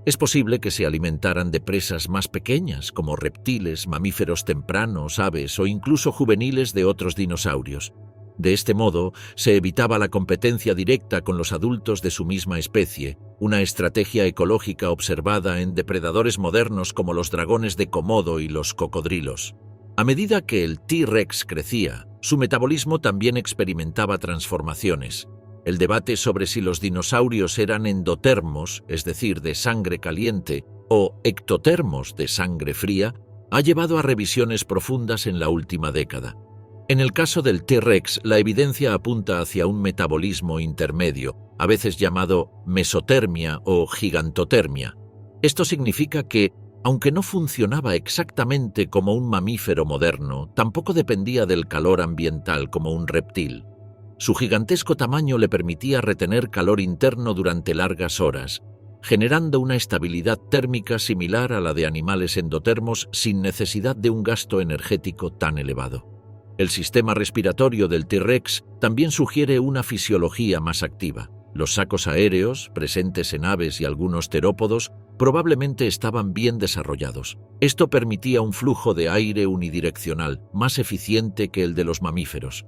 Es posible que se alimentaran de presas más pequeñas, como reptiles, mamíferos tempranos, aves o incluso juveniles de otros dinosaurios. De este modo, se evitaba la competencia directa con los adultos de su misma especie, una estrategia ecológica observada en depredadores modernos como los dragones de Komodo y los cocodrilos. A medida que el T-Rex crecía, su metabolismo también experimentaba transformaciones. El debate sobre si los dinosaurios eran endotermos, es decir, de sangre caliente, o ectotermos, de sangre fría, ha llevado a revisiones profundas en la última década. En el caso del T-Rex, la evidencia apunta hacia un metabolismo intermedio, a veces llamado mesotermia o gigantotermia. Esto significa que, aunque no funcionaba exactamente como un mamífero moderno, tampoco dependía del calor ambiental como un reptil. Su gigantesco tamaño le permitía retener calor interno durante largas horas, generando una estabilidad térmica similar a la de animales endotermos sin necesidad de un gasto energético tan elevado. El sistema respiratorio del T-Rex también sugiere una fisiología más activa. Los sacos aéreos, presentes en aves y algunos terópodos, probablemente estaban bien desarrollados. Esto permitía un flujo de aire unidireccional, más eficiente que el de los mamíferos.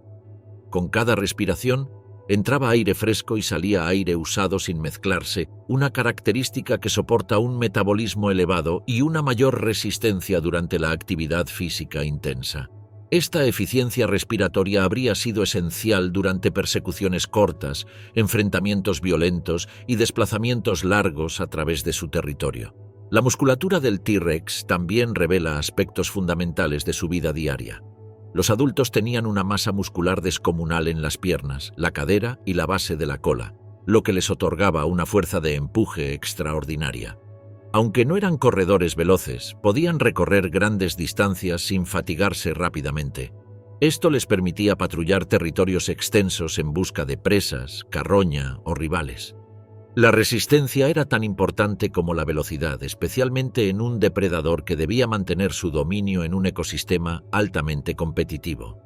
Con cada respiración, entraba aire fresco y salía aire usado sin mezclarse, una característica que soporta un metabolismo elevado y una mayor resistencia durante la actividad física intensa. Esta eficiencia respiratoria habría sido esencial durante persecuciones cortas, enfrentamientos violentos y desplazamientos largos a través de su territorio. La musculatura del T-Rex también revela aspectos fundamentales de su vida diaria. Los adultos tenían una masa muscular descomunal en las piernas, la cadera y la base de la cola, lo que les otorgaba una fuerza de empuje extraordinaria. Aunque no eran corredores veloces, podían recorrer grandes distancias sin fatigarse rápidamente. Esto les permitía patrullar territorios extensos en busca de presas, carroña o rivales. La resistencia era tan importante como la velocidad, especialmente en un depredador que debía mantener su dominio en un ecosistema altamente competitivo.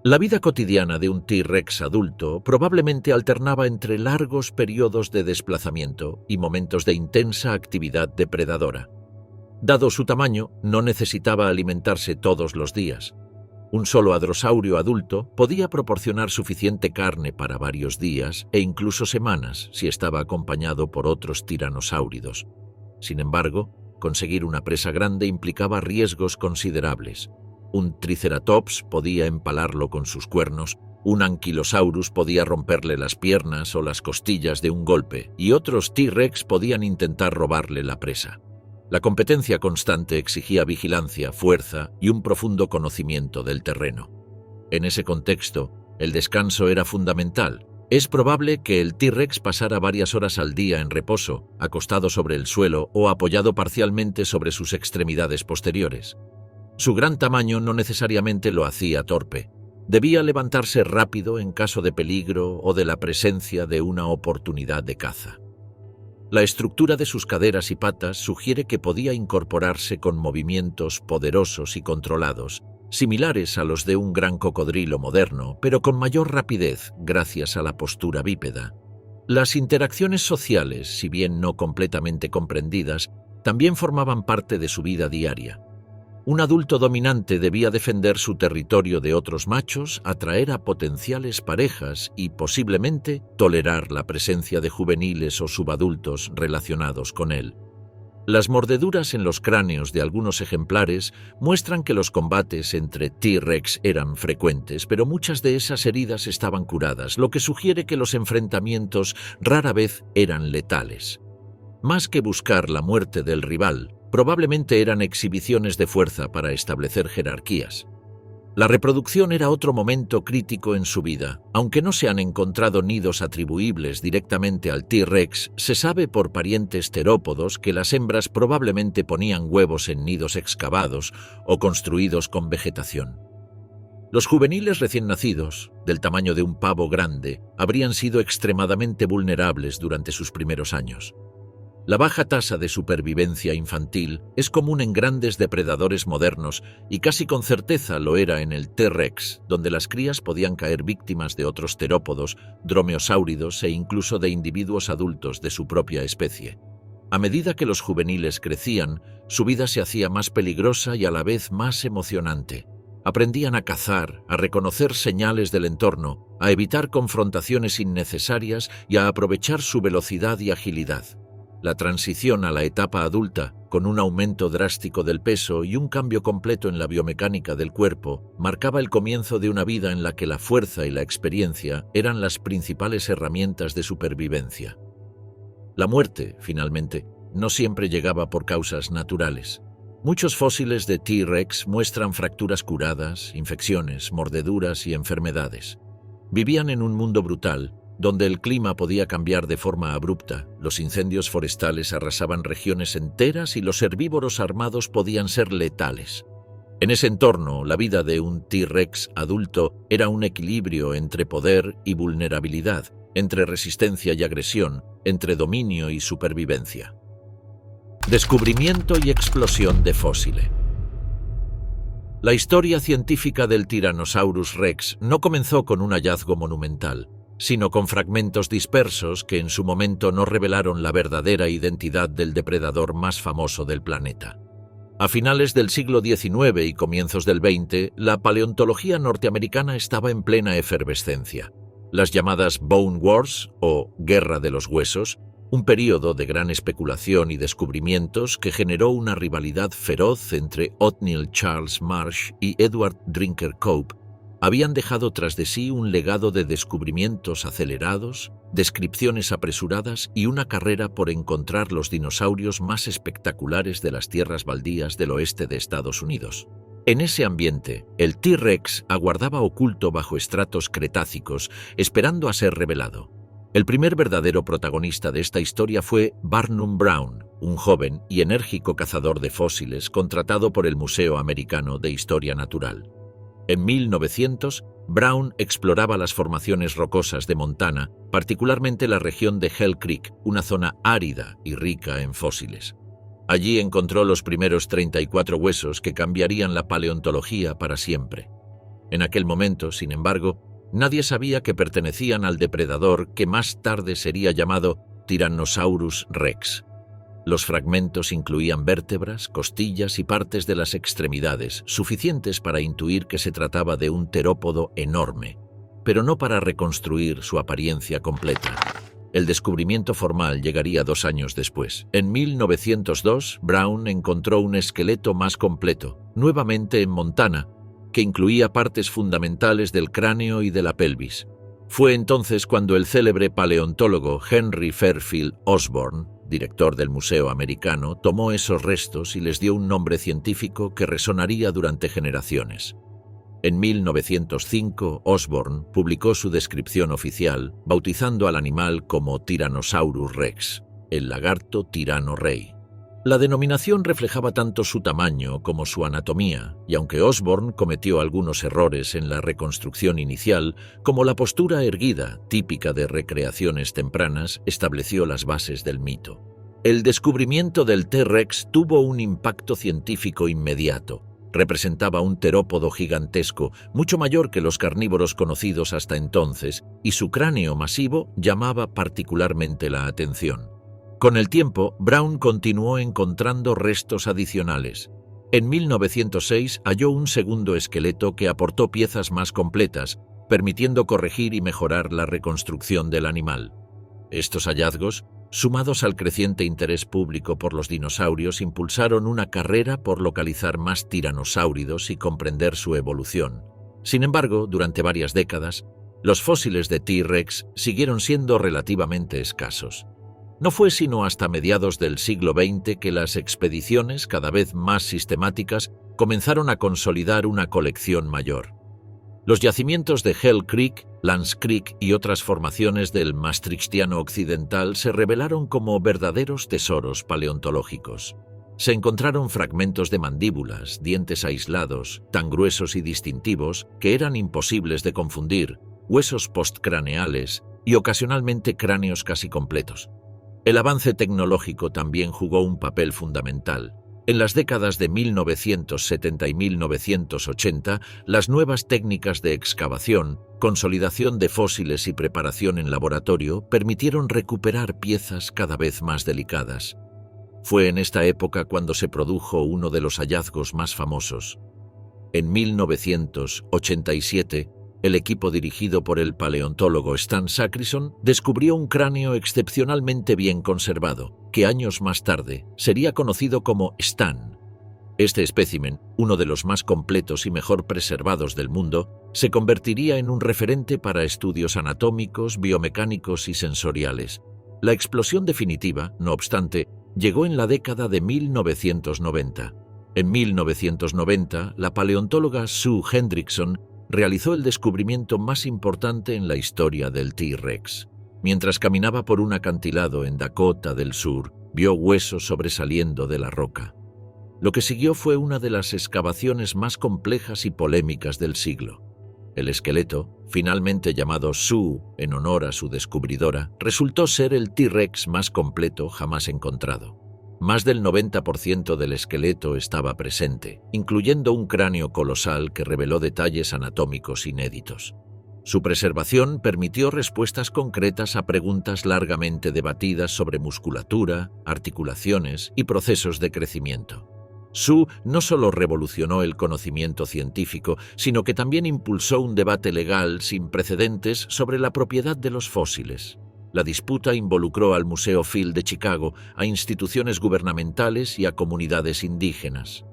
La vida cotidiana de un T-Rex adulto probablemente alternaba entre largos periodos de desplazamiento y momentos de intensa actividad depredadora. Dado su tamaño, no necesitaba alimentarse todos los días. Un solo hadrosaurio adulto podía proporcionar suficiente carne para varios días e incluso semanas si estaba acompañado por otros tiranosáuridos. Sin embargo, conseguir una presa grande implicaba riesgos considerables. Un triceratops podía empalarlo con sus cuernos, un anquilosaurus podía romperle las piernas o las costillas de un golpe, y otros T-Rex podían intentar robarle la presa. La competencia constante exigía vigilancia, fuerza y un profundo conocimiento del terreno. En ese contexto, el descanso era fundamental. Es probable que el T-Rex pasara varias horas al día en reposo, acostado sobre el suelo o apoyado parcialmente sobre sus extremidades posteriores. Su gran tamaño no necesariamente lo hacía torpe. Debía levantarse rápido en caso de peligro o de la presencia de una oportunidad de caza. La estructura de sus caderas y patas sugiere que podía incorporarse con movimientos poderosos y controlados, similares a los de un gran cocodrilo moderno, pero con mayor rapidez gracias a la postura bípeda. Las interacciones sociales, si bien no completamente comprendidas, también formaban parte de su vida diaria. Un adulto dominante debía defender su territorio de otros machos, atraer a potenciales parejas y, posiblemente, tolerar la presencia de juveniles o subadultos relacionados con él. Las mordeduras en los cráneos de algunos ejemplares muestran que los combates entre T-Rex eran frecuentes, pero muchas de esas heridas estaban curadas, lo que sugiere que los enfrentamientos rara vez eran letales. Más que buscar la muerte del rival, probablemente eran exhibiciones de fuerza para establecer jerarquías. La reproducción era otro momento crítico en su vida. Aunque no se han encontrado nidos atribuibles directamente al T-Rex, se sabe por parientes terópodos que las hembras probablemente ponían huevos en nidos excavados o construidos con vegetación. Los juveniles recién nacidos, del tamaño de un pavo grande, habrían sido extremadamente vulnerables durante sus primeros años. La baja tasa de supervivencia infantil es común en grandes depredadores modernos y casi con certeza lo era en el T-Rex, donde las crías podían caer víctimas de otros terópodos, dromeosáuridos e incluso de individuos adultos de su propia especie. A medida que los juveniles crecían, su vida se hacía más peligrosa y a la vez más emocionante. Aprendían a cazar, a reconocer señales del entorno, a evitar confrontaciones innecesarias y a aprovechar su velocidad y agilidad. La transición a la etapa adulta, con un aumento drástico del peso y un cambio completo en la biomecánica del cuerpo, marcaba el comienzo de una vida en la que la fuerza y la experiencia eran las principales herramientas de supervivencia. La muerte, finalmente, no siempre llegaba por causas naturales. Muchos fósiles de T-Rex muestran fracturas curadas, infecciones, mordeduras y enfermedades. Vivían en un mundo brutal, donde el clima podía cambiar de forma abrupta, los incendios forestales arrasaban regiones enteras y los herbívoros armados podían ser letales. En ese entorno, la vida de un T-Rex adulto era un equilibrio entre poder y vulnerabilidad, entre resistencia y agresión, entre dominio y supervivencia. Descubrimiento y explosión de fósiles. La historia científica del Tyrannosaurus Rex no comenzó con un hallazgo monumental, sino con fragmentos dispersos que en su momento no revelaron la verdadera identidad del depredador más famoso del planeta. A finales del siglo XIX y comienzos del XX, la paleontología norteamericana estaba en plena efervescencia. Las llamadas Bone Wars, o Guerra de los Huesos, un período de gran especulación y descubrimientos que generó una rivalidad feroz entre Othniel Charles Marsh y Edward Drinker Cope, habían dejado tras de sí un legado de descubrimientos acelerados, descripciones apresuradas y una carrera por encontrar los dinosaurios más espectaculares de las tierras baldías del oeste de Estados Unidos. En ese ambiente, el T-Rex aguardaba oculto bajo estratos cretácicos, esperando a ser revelado. El primer verdadero protagonista de esta historia fue Barnum Brown, un joven y enérgico cazador de fósiles contratado por el Museo Americano de Historia Natural. En 1900, Brown exploraba las formaciones rocosas de Montana, particularmente la región de Hell Creek, una zona árida y rica en fósiles. Allí encontró los primeros 34 huesos que cambiarían la paleontología para siempre. En aquel momento, sin embargo, nadie sabía que pertenecían al depredador que más tarde sería llamado Tyrannosaurus Rex. Los fragmentos incluían vértebras, costillas y partes de las extremidades, suficientes para intuir que se trataba de un terópodo enorme, pero no para reconstruir su apariencia completa. El descubrimiento formal llegaría 2 años después. En 1902, Brown encontró un esqueleto más completo, nuevamente en Montana, que incluía partes fundamentales del cráneo y de la pelvis. Fue entonces cuando el célebre paleontólogo Henry Fairfield Osborn, director del Museo Americano, tomó esos restos y les dio un nombre científico que resonaría durante generaciones. En 1905, Osborn publicó su descripción oficial, bautizando al animal como Tyrannosaurus Rex, el lagarto tirano rey. La denominación reflejaba tanto su tamaño como su anatomía, y aunque Osborn cometió algunos errores en la reconstrucción inicial, como la postura erguida, típica de recreaciones tempranas, estableció las bases del mito. El descubrimiento del T-Rex tuvo un impacto científico inmediato. Representaba un terópodo gigantesco, mucho mayor que los carnívoros conocidos hasta entonces, y su cráneo masivo llamaba particularmente la atención. Con el tiempo, Brown continuó encontrando restos adicionales. En 1906 halló un segundo esqueleto que aportó piezas más completas, permitiendo corregir y mejorar la reconstrucción del animal. Estos hallazgos, sumados al creciente interés público por los dinosaurios, impulsaron una carrera por localizar más tiranosáuridos y comprender su evolución. Sin embargo, durante varias décadas, los fósiles de T-Rex siguieron siendo relativamente escasos. No fue sino hasta mediados del siglo XX que las expediciones, cada vez más sistemáticas, comenzaron a consolidar una colección mayor. Los yacimientos de Hell Creek, Lance Creek y otras formaciones del Maastrichtiano occidental se revelaron como verdaderos tesoros paleontológicos. Se encontraron fragmentos de mandíbulas, dientes aislados, tan gruesos y distintivos que eran imposibles de confundir, huesos postcraneales y ocasionalmente cráneos casi completos. El avance tecnológico también jugó un papel fundamental. En las décadas de 1970 y 1980, las nuevas técnicas de excavación, consolidación de fósiles y preparación en laboratorio permitieron recuperar piezas cada vez más delicadas. Fue en esta época cuando se produjo uno de los hallazgos más famosos. En 1987, el equipo dirigido por el paleontólogo Stan Sacrison descubrió un cráneo excepcionalmente bien conservado, que años más tarde sería conocido como Stan. Este espécimen, uno de los más completos y mejor preservados del mundo, se convertiría en un referente para estudios anatómicos, biomecánicos y sensoriales. La explosión definitiva, no obstante, llegó en la década de 1990. En 1990, la paleontóloga Sue Hendrickson realizó el descubrimiento más importante en la historia del T-Rex. Mientras caminaba por un acantilado en Dakota del Sur, vio huesos sobresaliendo de la roca. Lo que siguió fue una de las excavaciones más complejas y polémicas del siglo. El esqueleto, finalmente llamado Sue en honor a su descubridora, resultó ser el T-Rex más completo jamás encontrado. Más del 90% del esqueleto estaba presente, incluyendo un cráneo colosal que reveló detalles anatómicos inéditos. Su preservación permitió respuestas concretas a preguntas largamente debatidas sobre musculatura, articulaciones y procesos de crecimiento. Sue no solo revolucionó el conocimiento científico, sino que también impulsó un debate legal sin precedentes sobre la propiedad de los fósiles. La disputa involucró al Museo Field de Chicago, a instituciones gubernamentales y a comunidades indígenas.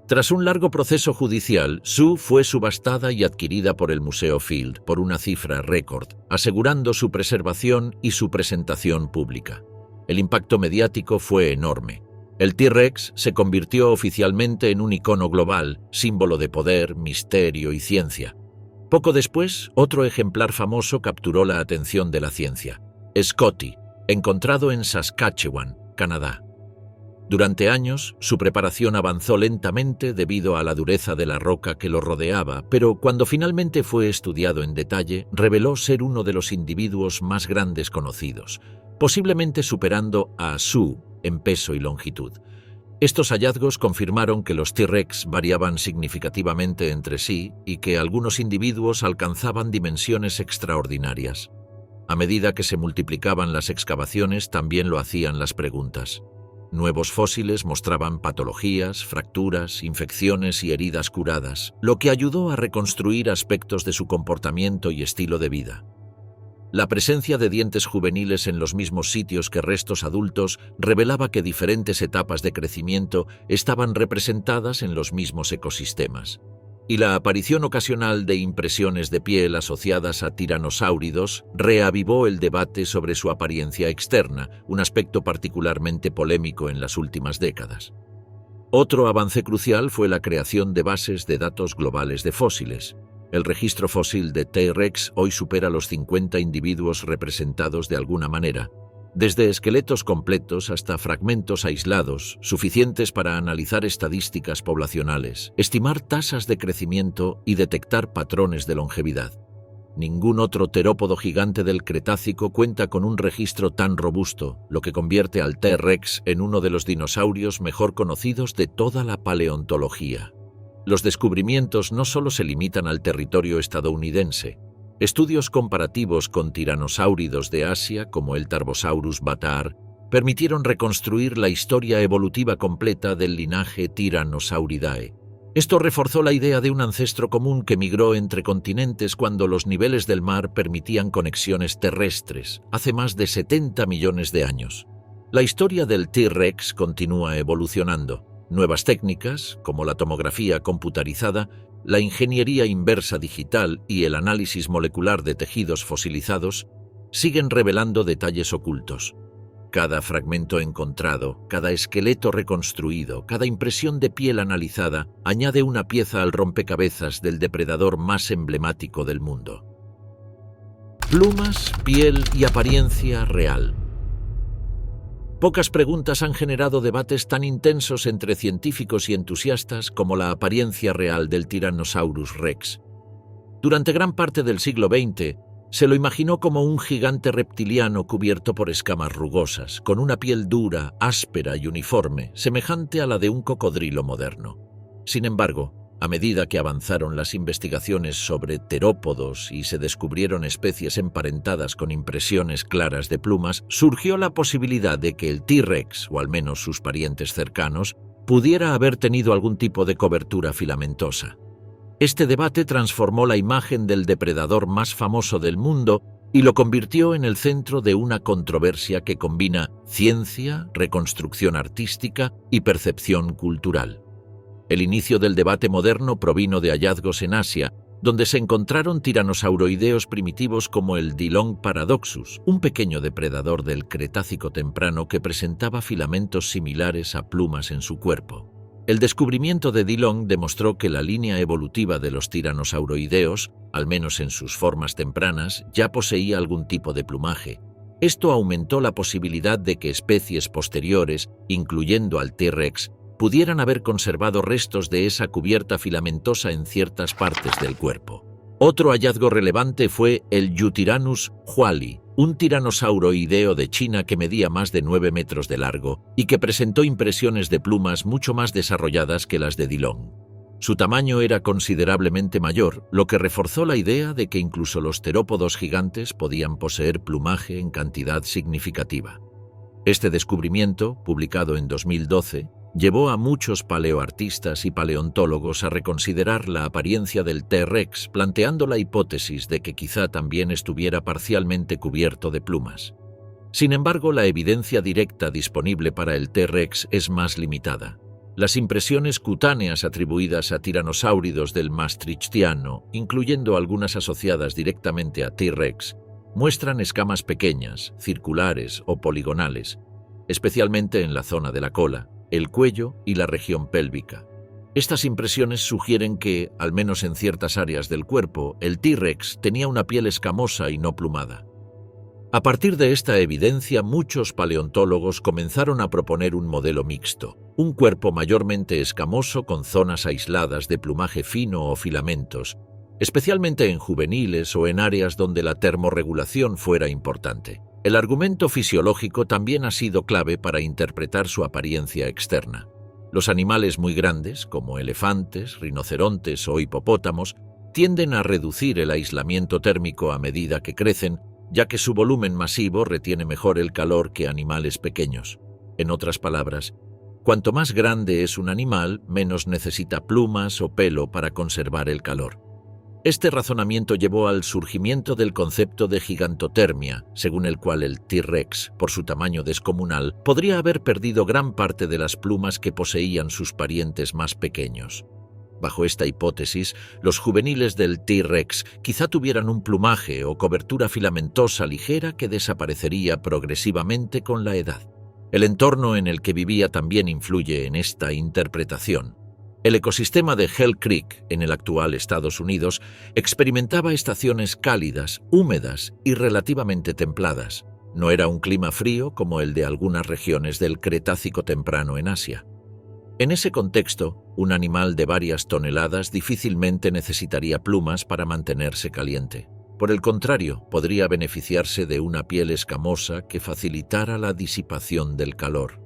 Tras un largo proceso judicial, Sue fue subastada y adquirida por el Museo Field por una cifra récord, asegurando su preservación y su presentación pública. El impacto mediático fue enorme. El T-Rex se convirtió oficialmente en un icono global, símbolo de poder, misterio y ciencia. Poco después, otro ejemplar famoso capturó la atención de la ciencia: Scotty, encontrado en Saskatchewan, Canadá. Durante años, su preparación avanzó lentamente debido a la dureza de la roca que lo rodeaba, pero cuando finalmente fue estudiado en detalle, reveló ser uno de los individuos más grandes conocidos, posiblemente superando a Sue en peso y longitud. Estos hallazgos confirmaron que los T-Rex variaban significativamente entre sí y que algunos individuos alcanzaban dimensiones extraordinarias. A medida que se multiplicaban las excavaciones, también lo hacían las preguntas. Nuevos fósiles mostraban patologías, fracturas, infecciones y heridas curadas, lo que ayudó a reconstruir aspectos de su comportamiento y estilo de vida. La presencia de dientes juveniles en los mismos sitios que restos adultos revelaba que diferentes etapas de crecimiento estaban representadas en los mismos ecosistemas. Y la aparición ocasional de impresiones de piel asociadas a tiranosáuridos reavivó el debate sobre su apariencia externa, un aspecto particularmente polémico en las últimas décadas. Otro avance crucial fue la creación de bases de datos globales de fósiles. El registro fósil de T-Rex hoy supera los 50 individuos representados de alguna manera, desde esqueletos completos hasta fragmentos aislados, suficientes para analizar estadísticas poblacionales, estimar tasas de crecimiento y detectar patrones de longevidad. Ningún otro terópodo gigante del Cretácico cuenta con un registro tan robusto, lo que convierte al T-Rex en uno de los dinosaurios mejor conocidos de toda la paleontología. Los descubrimientos no solo se limitan al territorio estadounidense. Estudios comparativos con tiranosáuridos de Asia, como el Tarbosaurus bataar, permitieron reconstruir la historia evolutiva completa del linaje Tyrannosauridae. Esto reforzó la idea de un ancestro común que migró entre continentes cuando los niveles del mar permitían conexiones terrestres, hace más de 70 millones de años. La historia del T-Rex continúa evolucionando. Nuevas técnicas, como la tomografía computarizada, la ingeniería inversa digital y el análisis molecular de tejidos fosilizados, siguen revelando detalles ocultos. Cada fragmento encontrado, cada esqueleto reconstruido, cada impresión de piel analizada, añade una pieza al rompecabezas del depredador más emblemático del mundo. Plumas, piel y apariencia real. Pocas preguntas han generado debates tan intensos entre científicos y entusiastas como la apariencia real del Tyrannosaurus Rex. Durante gran parte del siglo XX, se lo imaginó como un gigante reptiliano cubierto por escamas rugosas, con una piel dura, áspera y uniforme, semejante a la de un cocodrilo moderno. Sin embargo, a medida que avanzaron las investigaciones sobre terópodos y se descubrieron especies emparentadas con impresiones claras de plumas, surgió la posibilidad de que el T-Rex, o al menos sus parientes cercanos, pudiera haber tenido algún tipo de cobertura filamentosa. Este debate transformó la imagen del depredador más famoso del mundo y lo convirtió en el centro de una controversia que combina ciencia, reconstrucción artística y percepción cultural. El inicio del debate moderno provino de hallazgos en Asia, donde se encontraron tiranosauroideos primitivos como el Dillon paradoxus, un pequeño depredador del Cretácico temprano que presentaba filamentos similares a plumas en su cuerpo. El descubrimiento de Dillon demostró que la línea evolutiva de los tiranosauroideos, al menos en sus formas tempranas, ya poseía algún tipo de plumaje. Esto aumentó la posibilidad de que especies posteriores, incluyendo al T-Rex, pudieran haber conservado restos de esa cubierta filamentosa en ciertas partes del cuerpo. Otro hallazgo relevante fue el Eutyrannus huali, un tiranosauroideo de China que medía más de 9 metros de largo y que presentó impresiones de plumas mucho más desarrolladas que las de Dillon. Su tamaño era considerablemente mayor, lo que reforzó la idea de que incluso los terópodos gigantes podían poseer plumaje en cantidad significativa. Este descubrimiento, publicado en 2012, llevó a muchos paleoartistas y paleontólogos a reconsiderar la apariencia del T-Rex, planteando la hipótesis de que quizá también estuviera parcialmente cubierto de plumas. Sin embargo, la evidencia directa disponible para el T-Rex es más limitada. Las impresiones cutáneas atribuidas a tiranosáuridos del Maastrichtiano, incluyendo algunas asociadas directamente a T-Rex, muestran escamas pequeñas, circulares o poligonales, especialmente en la zona de la cola, el cuello y la región pélvica. Estas impresiones sugieren que, al menos en ciertas áreas del cuerpo, el T-Rex tenía una piel escamosa y no plumada. A partir de esta evidencia, muchos paleontólogos comenzaron a proponer un modelo mixto, un cuerpo mayormente escamoso con zonas aisladas de plumaje fino o filamentos, especialmente en juveniles o en áreas donde la termorregulación fuera importante. El argumento fisiológico también ha sido clave para interpretar su apariencia externa. Los animales muy grandes, como elefantes, rinocerontes o hipopótamos, tienden a reducir el aislamiento térmico a medida que crecen, ya que su volumen masivo retiene mejor el calor que animales pequeños. En otras palabras, cuanto más grande es un animal, menos necesita plumas o pelo para conservar el calor. Este razonamiento llevó al surgimiento del concepto de gigantotermia, según el cual el T-Rex, por su tamaño descomunal, podría haber perdido gran parte de las plumas que poseían sus parientes más pequeños. Bajo esta hipótesis, los juveniles del T-Rex quizá tuvieran un plumaje o cobertura filamentosa ligera que desaparecería progresivamente con la edad. El entorno en el que vivía también influye en esta interpretación. El ecosistema de Hell Creek, en el actual Estados Unidos, experimentaba estaciones cálidas, húmedas y relativamente templadas. No era un clima frío como el de algunas regiones del Cretácico temprano en Asia. En ese contexto, un animal de varias toneladas difícilmente necesitaría plumas para mantenerse caliente. Por el contrario, podría beneficiarse de una piel escamosa que facilitara la disipación del calor.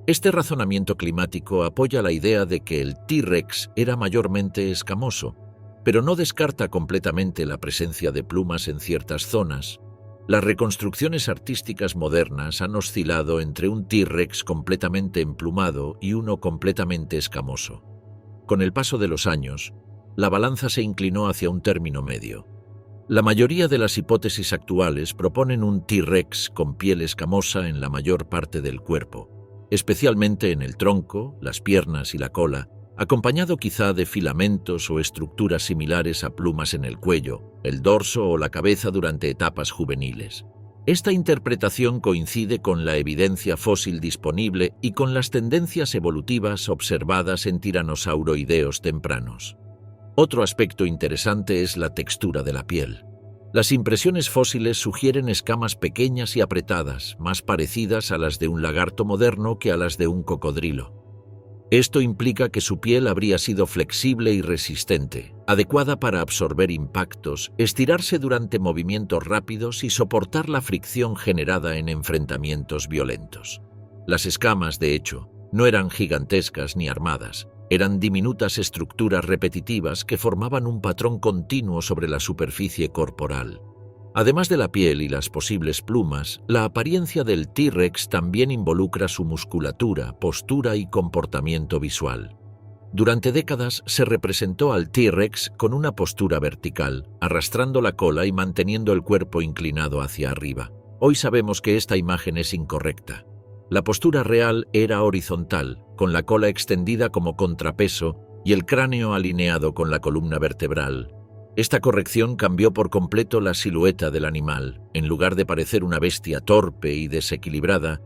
Este razonamiento climático apoya la idea de que el T-Rex era mayormente escamoso, pero no descarta completamente la presencia de plumas en ciertas zonas. Las reconstrucciones artísticas modernas han oscilado entre un T-Rex completamente emplumado y uno completamente escamoso. Con el paso de los años, la balanza se inclinó hacia un término medio. La mayoría de las hipótesis actuales proponen un T-Rex con piel escamosa en la mayor parte del cuerpo, especialmente en el tronco, las piernas y la cola, acompañado quizá de filamentos o estructuras similares a plumas en el cuello, el dorso o la cabeza durante etapas juveniles. Esta interpretación coincide con la evidencia fósil disponible y con las tendencias evolutivas observadas en tiranosauroideos tempranos. Otro aspecto interesante es la textura de la piel. Las impresiones fósiles sugieren escamas pequeñas y apretadas, más parecidas a las de un lagarto moderno que a las de un cocodrilo. Esto implica que su piel habría sido flexible y resistente, adecuada para absorber impactos, estirarse durante movimientos rápidos y soportar la fricción generada en enfrentamientos violentos. Las escamas, de hecho, no eran gigantescas ni armadas. Eran diminutas estructuras repetitivas que formaban un patrón continuo sobre la superficie corporal. Además de la piel y las posibles plumas, la apariencia del T-Rex también involucra su musculatura, postura y comportamiento visual. Durante décadas se representó al T-Rex con una postura vertical, arrastrando la cola y manteniendo el cuerpo inclinado hacia arriba. Hoy sabemos que esta imagen es incorrecta. La postura real era horizontal, con la cola extendida como contrapeso y el cráneo alineado con la columna vertebral. Esta corrección cambió por completo la silueta del animal. En lugar de parecer una bestia torpe y desequilibrada,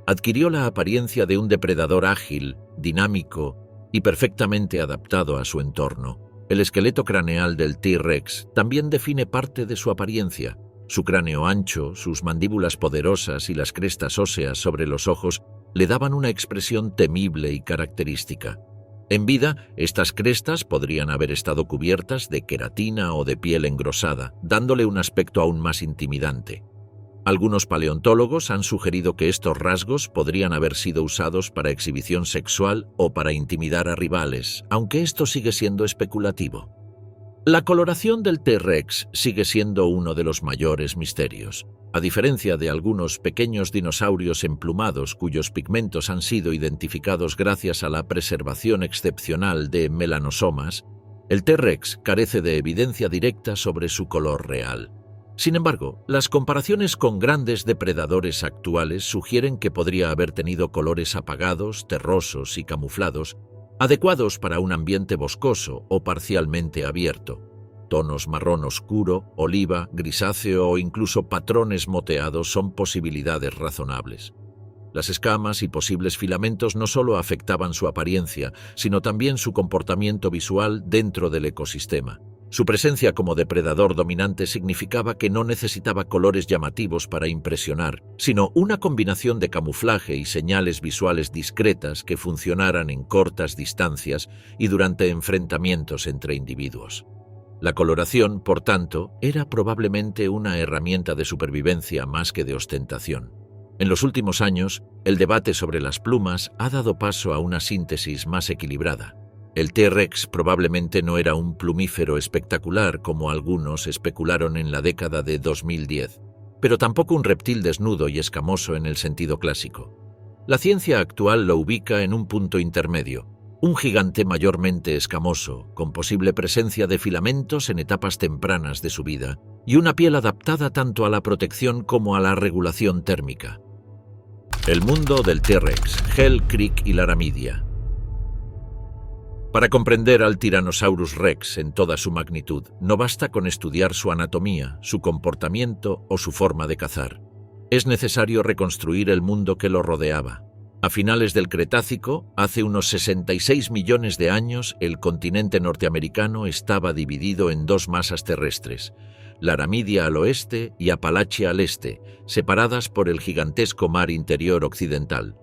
adquirió la apariencia de un depredador ágil, dinámico y perfectamente adaptado a su entorno. El esqueleto craneal del T-Rex también define parte de su apariencia. Su cráneo ancho, sus mandíbulas poderosas y las crestas óseas sobre los ojos le daban una expresión temible y característica. En vida, estas crestas podrían haber estado cubiertas de queratina o de piel engrosada, dándole un aspecto aún más intimidante. Algunos paleontólogos han sugerido que estos rasgos podrían haber sido usados para exhibición sexual o para intimidar a rivales, aunque esto sigue siendo especulativo. La coloración del T-Rex sigue siendo uno de los mayores misterios. A diferencia de algunos pequeños dinosaurios emplumados cuyos pigmentos han sido identificados gracias a la preservación excepcional de melanosomas, el T-Rex carece de evidencia directa sobre su color real. Sin embargo, las comparaciones con grandes depredadores actuales sugieren que podría haber tenido colores apagados, terrosos y camuflados, adecuados para un ambiente boscoso o parcialmente abierto. Tonos marrón oscuro, oliva, grisáceo o incluso patrones moteados son posibilidades razonables. Las escamas y posibles filamentos no solo afectaban su apariencia, sino también su comportamiento visual dentro del ecosistema. Su presencia como depredador dominante significaba que no necesitaba colores llamativos para impresionar, sino una combinación de camuflaje y señales visuales discretas que funcionaran en cortas distancias y durante enfrentamientos entre individuos. La coloración, por tanto, era probablemente una herramienta de supervivencia más que de ostentación. En los últimos años, el debate sobre las plumas ha dado paso a una síntesis más equilibrada. El T-Rex probablemente no era un plumífero espectacular como algunos especularon en la década de 2010, pero tampoco un reptil desnudo y escamoso en el sentido clásico. La ciencia actual lo ubica en un punto intermedio, un gigante mayormente escamoso, con posible presencia de filamentos en etapas tempranas de su vida, y una piel adaptada tanto a la protección como a la regulación térmica. El mundo del T-Rex, Hell Creek y Laramidia. Para comprender al Tyrannosaurus Rex en toda su magnitud, no basta con estudiar su anatomía, su comportamiento o su forma de cazar. Es necesario reconstruir el mundo que lo rodeaba. A finales del Cretácico, hace unos 66 millones de años, el continente norteamericano estaba dividido en dos masas terrestres, Laramidia al oeste y Apalachia al este, separadas por el gigantesco mar interior occidental.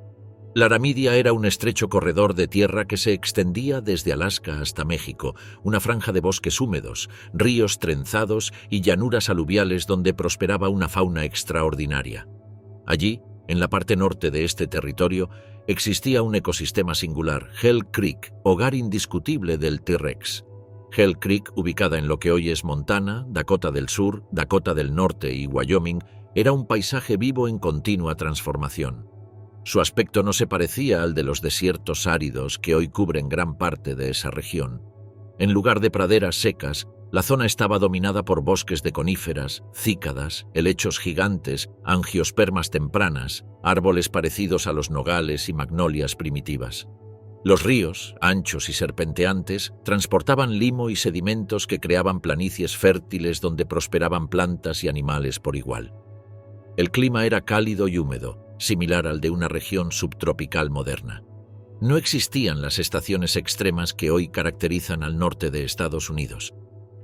Laramidia era un estrecho corredor de tierra que se extendía desde Alaska hasta México, una franja de bosques húmedos, ríos trenzados y llanuras aluviales donde prosperaba una fauna extraordinaria. Allí, en la parte norte de este territorio, existía un ecosistema singular, Hell Creek, hogar indiscutible del T-Rex. Hell Creek, ubicada en lo que hoy es Montana, Dakota del Sur, Dakota del Norte y Wyoming, era un paisaje vivo en continua transformación. Su aspecto no se parecía al de los desiertos áridos que hoy cubren gran parte de esa región. En lugar de praderas secas, la zona estaba dominada por bosques de coníferas, cícadas, helechos gigantes, angiospermas tempranas, árboles parecidos a los nogales y magnolias primitivas. Los ríos, anchos y serpenteantes, transportaban limo y sedimentos que creaban planicies fértiles donde prosperaban plantas y animales por igual. El clima era cálido y húmedo, similar al de una región subtropical moderna. No existían las estaciones extremas que hoy caracterizan al norte de Estados Unidos.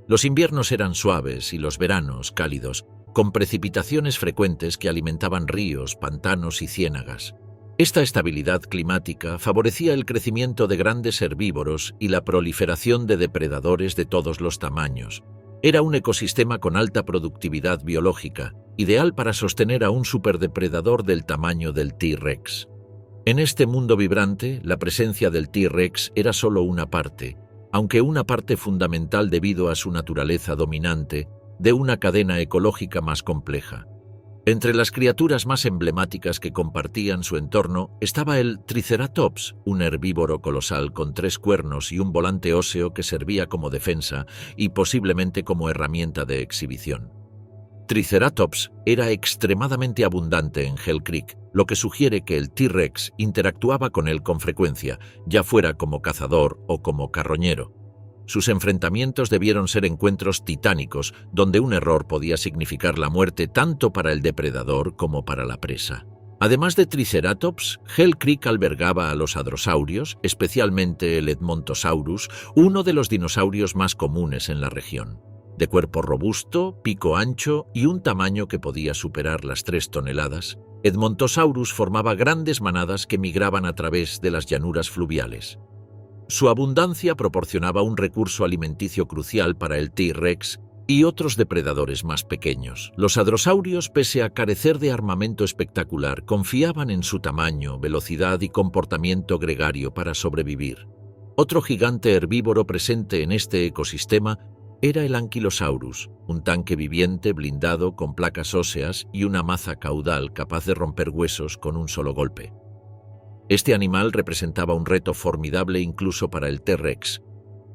Los inviernos eran suaves y los veranos cálidos, con precipitaciones frecuentes que alimentaban ríos, pantanos y ciénagas. Esta estabilidad climática favorecía el crecimiento de grandes herbívoros y la proliferación de depredadores de todos los tamaños. Era un ecosistema con alta productividad biológica, ideal para sostener a un superdepredador del tamaño del T-Rex. En este mundo vibrante, la presencia del T-Rex era solo una parte, aunque una parte fundamental debido a su naturaleza dominante, de una cadena ecológica más compleja. Entre las criaturas más emblemáticas que compartían su entorno estaba el Triceratops, un herbívoro colosal con 3 cuernos y un volante óseo que servía como defensa y posiblemente como herramienta de exhibición. Triceratops era extremadamente abundante en Hell Creek, lo que sugiere que el T-Rex interactuaba con él con frecuencia, ya fuera como cazador o como carroñero. Sus enfrentamientos debieron ser encuentros titánicos, donde un error podía significar la muerte tanto para el depredador como para la presa. Además de Triceratops, Hell Creek albergaba a los hadrosaurios, especialmente el Edmontosaurus, uno de los dinosaurios más comunes en la región. De cuerpo robusto, pico ancho y un tamaño que podía superar las 3 toneladas, Edmontosaurus formaba grandes manadas que migraban a través de las llanuras fluviales. Su abundancia proporcionaba un recurso alimenticio crucial para el T-Rex y otros depredadores más pequeños. Los hadrosaurios, pese a carecer de armamento espectacular, confiaban en su tamaño, velocidad y comportamiento gregario para sobrevivir. Otro gigante herbívoro presente en este ecosistema era el Ankylosaurus, un tanque viviente blindado con placas óseas y una maza caudal capaz de romper huesos con un solo golpe. Este animal representaba un reto formidable incluso para el T-Rex.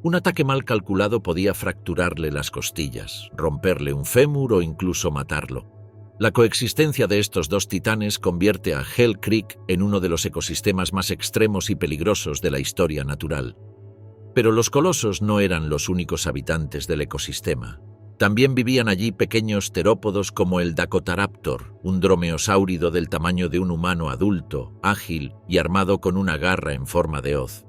Un ataque mal calculado podía fracturarle las costillas, romperle un fémur o incluso matarlo. La coexistencia de estos dos titanes convierte a Hell Creek en uno de los ecosistemas más extremos y peligrosos de la historia natural. Pero los colosos no eran los únicos habitantes del ecosistema. También vivían allí pequeños terópodos como el Dakotaraptor, un dromeosáurido del tamaño de un humano adulto, ágil y armado con una garra en forma de hoz.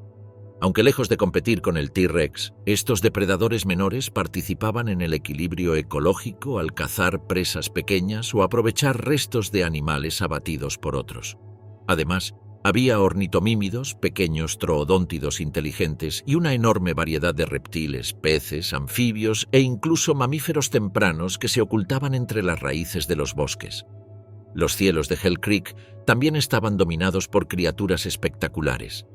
Aunque lejos de competir con el T-Rex, estos depredadores menores participaban en el equilibrio ecológico al cazar presas pequeñas o aprovechar restos de animales abatidos por otros. Además, había ornitomímidos, pequeños troodóntidos inteligentes y una enorme variedad de reptiles, peces, anfibios e incluso mamíferos tempranos que se ocultaban entre las raíces de los bosques. Los cielos de Hell Creek también estaban dominados por criaturas espectaculares.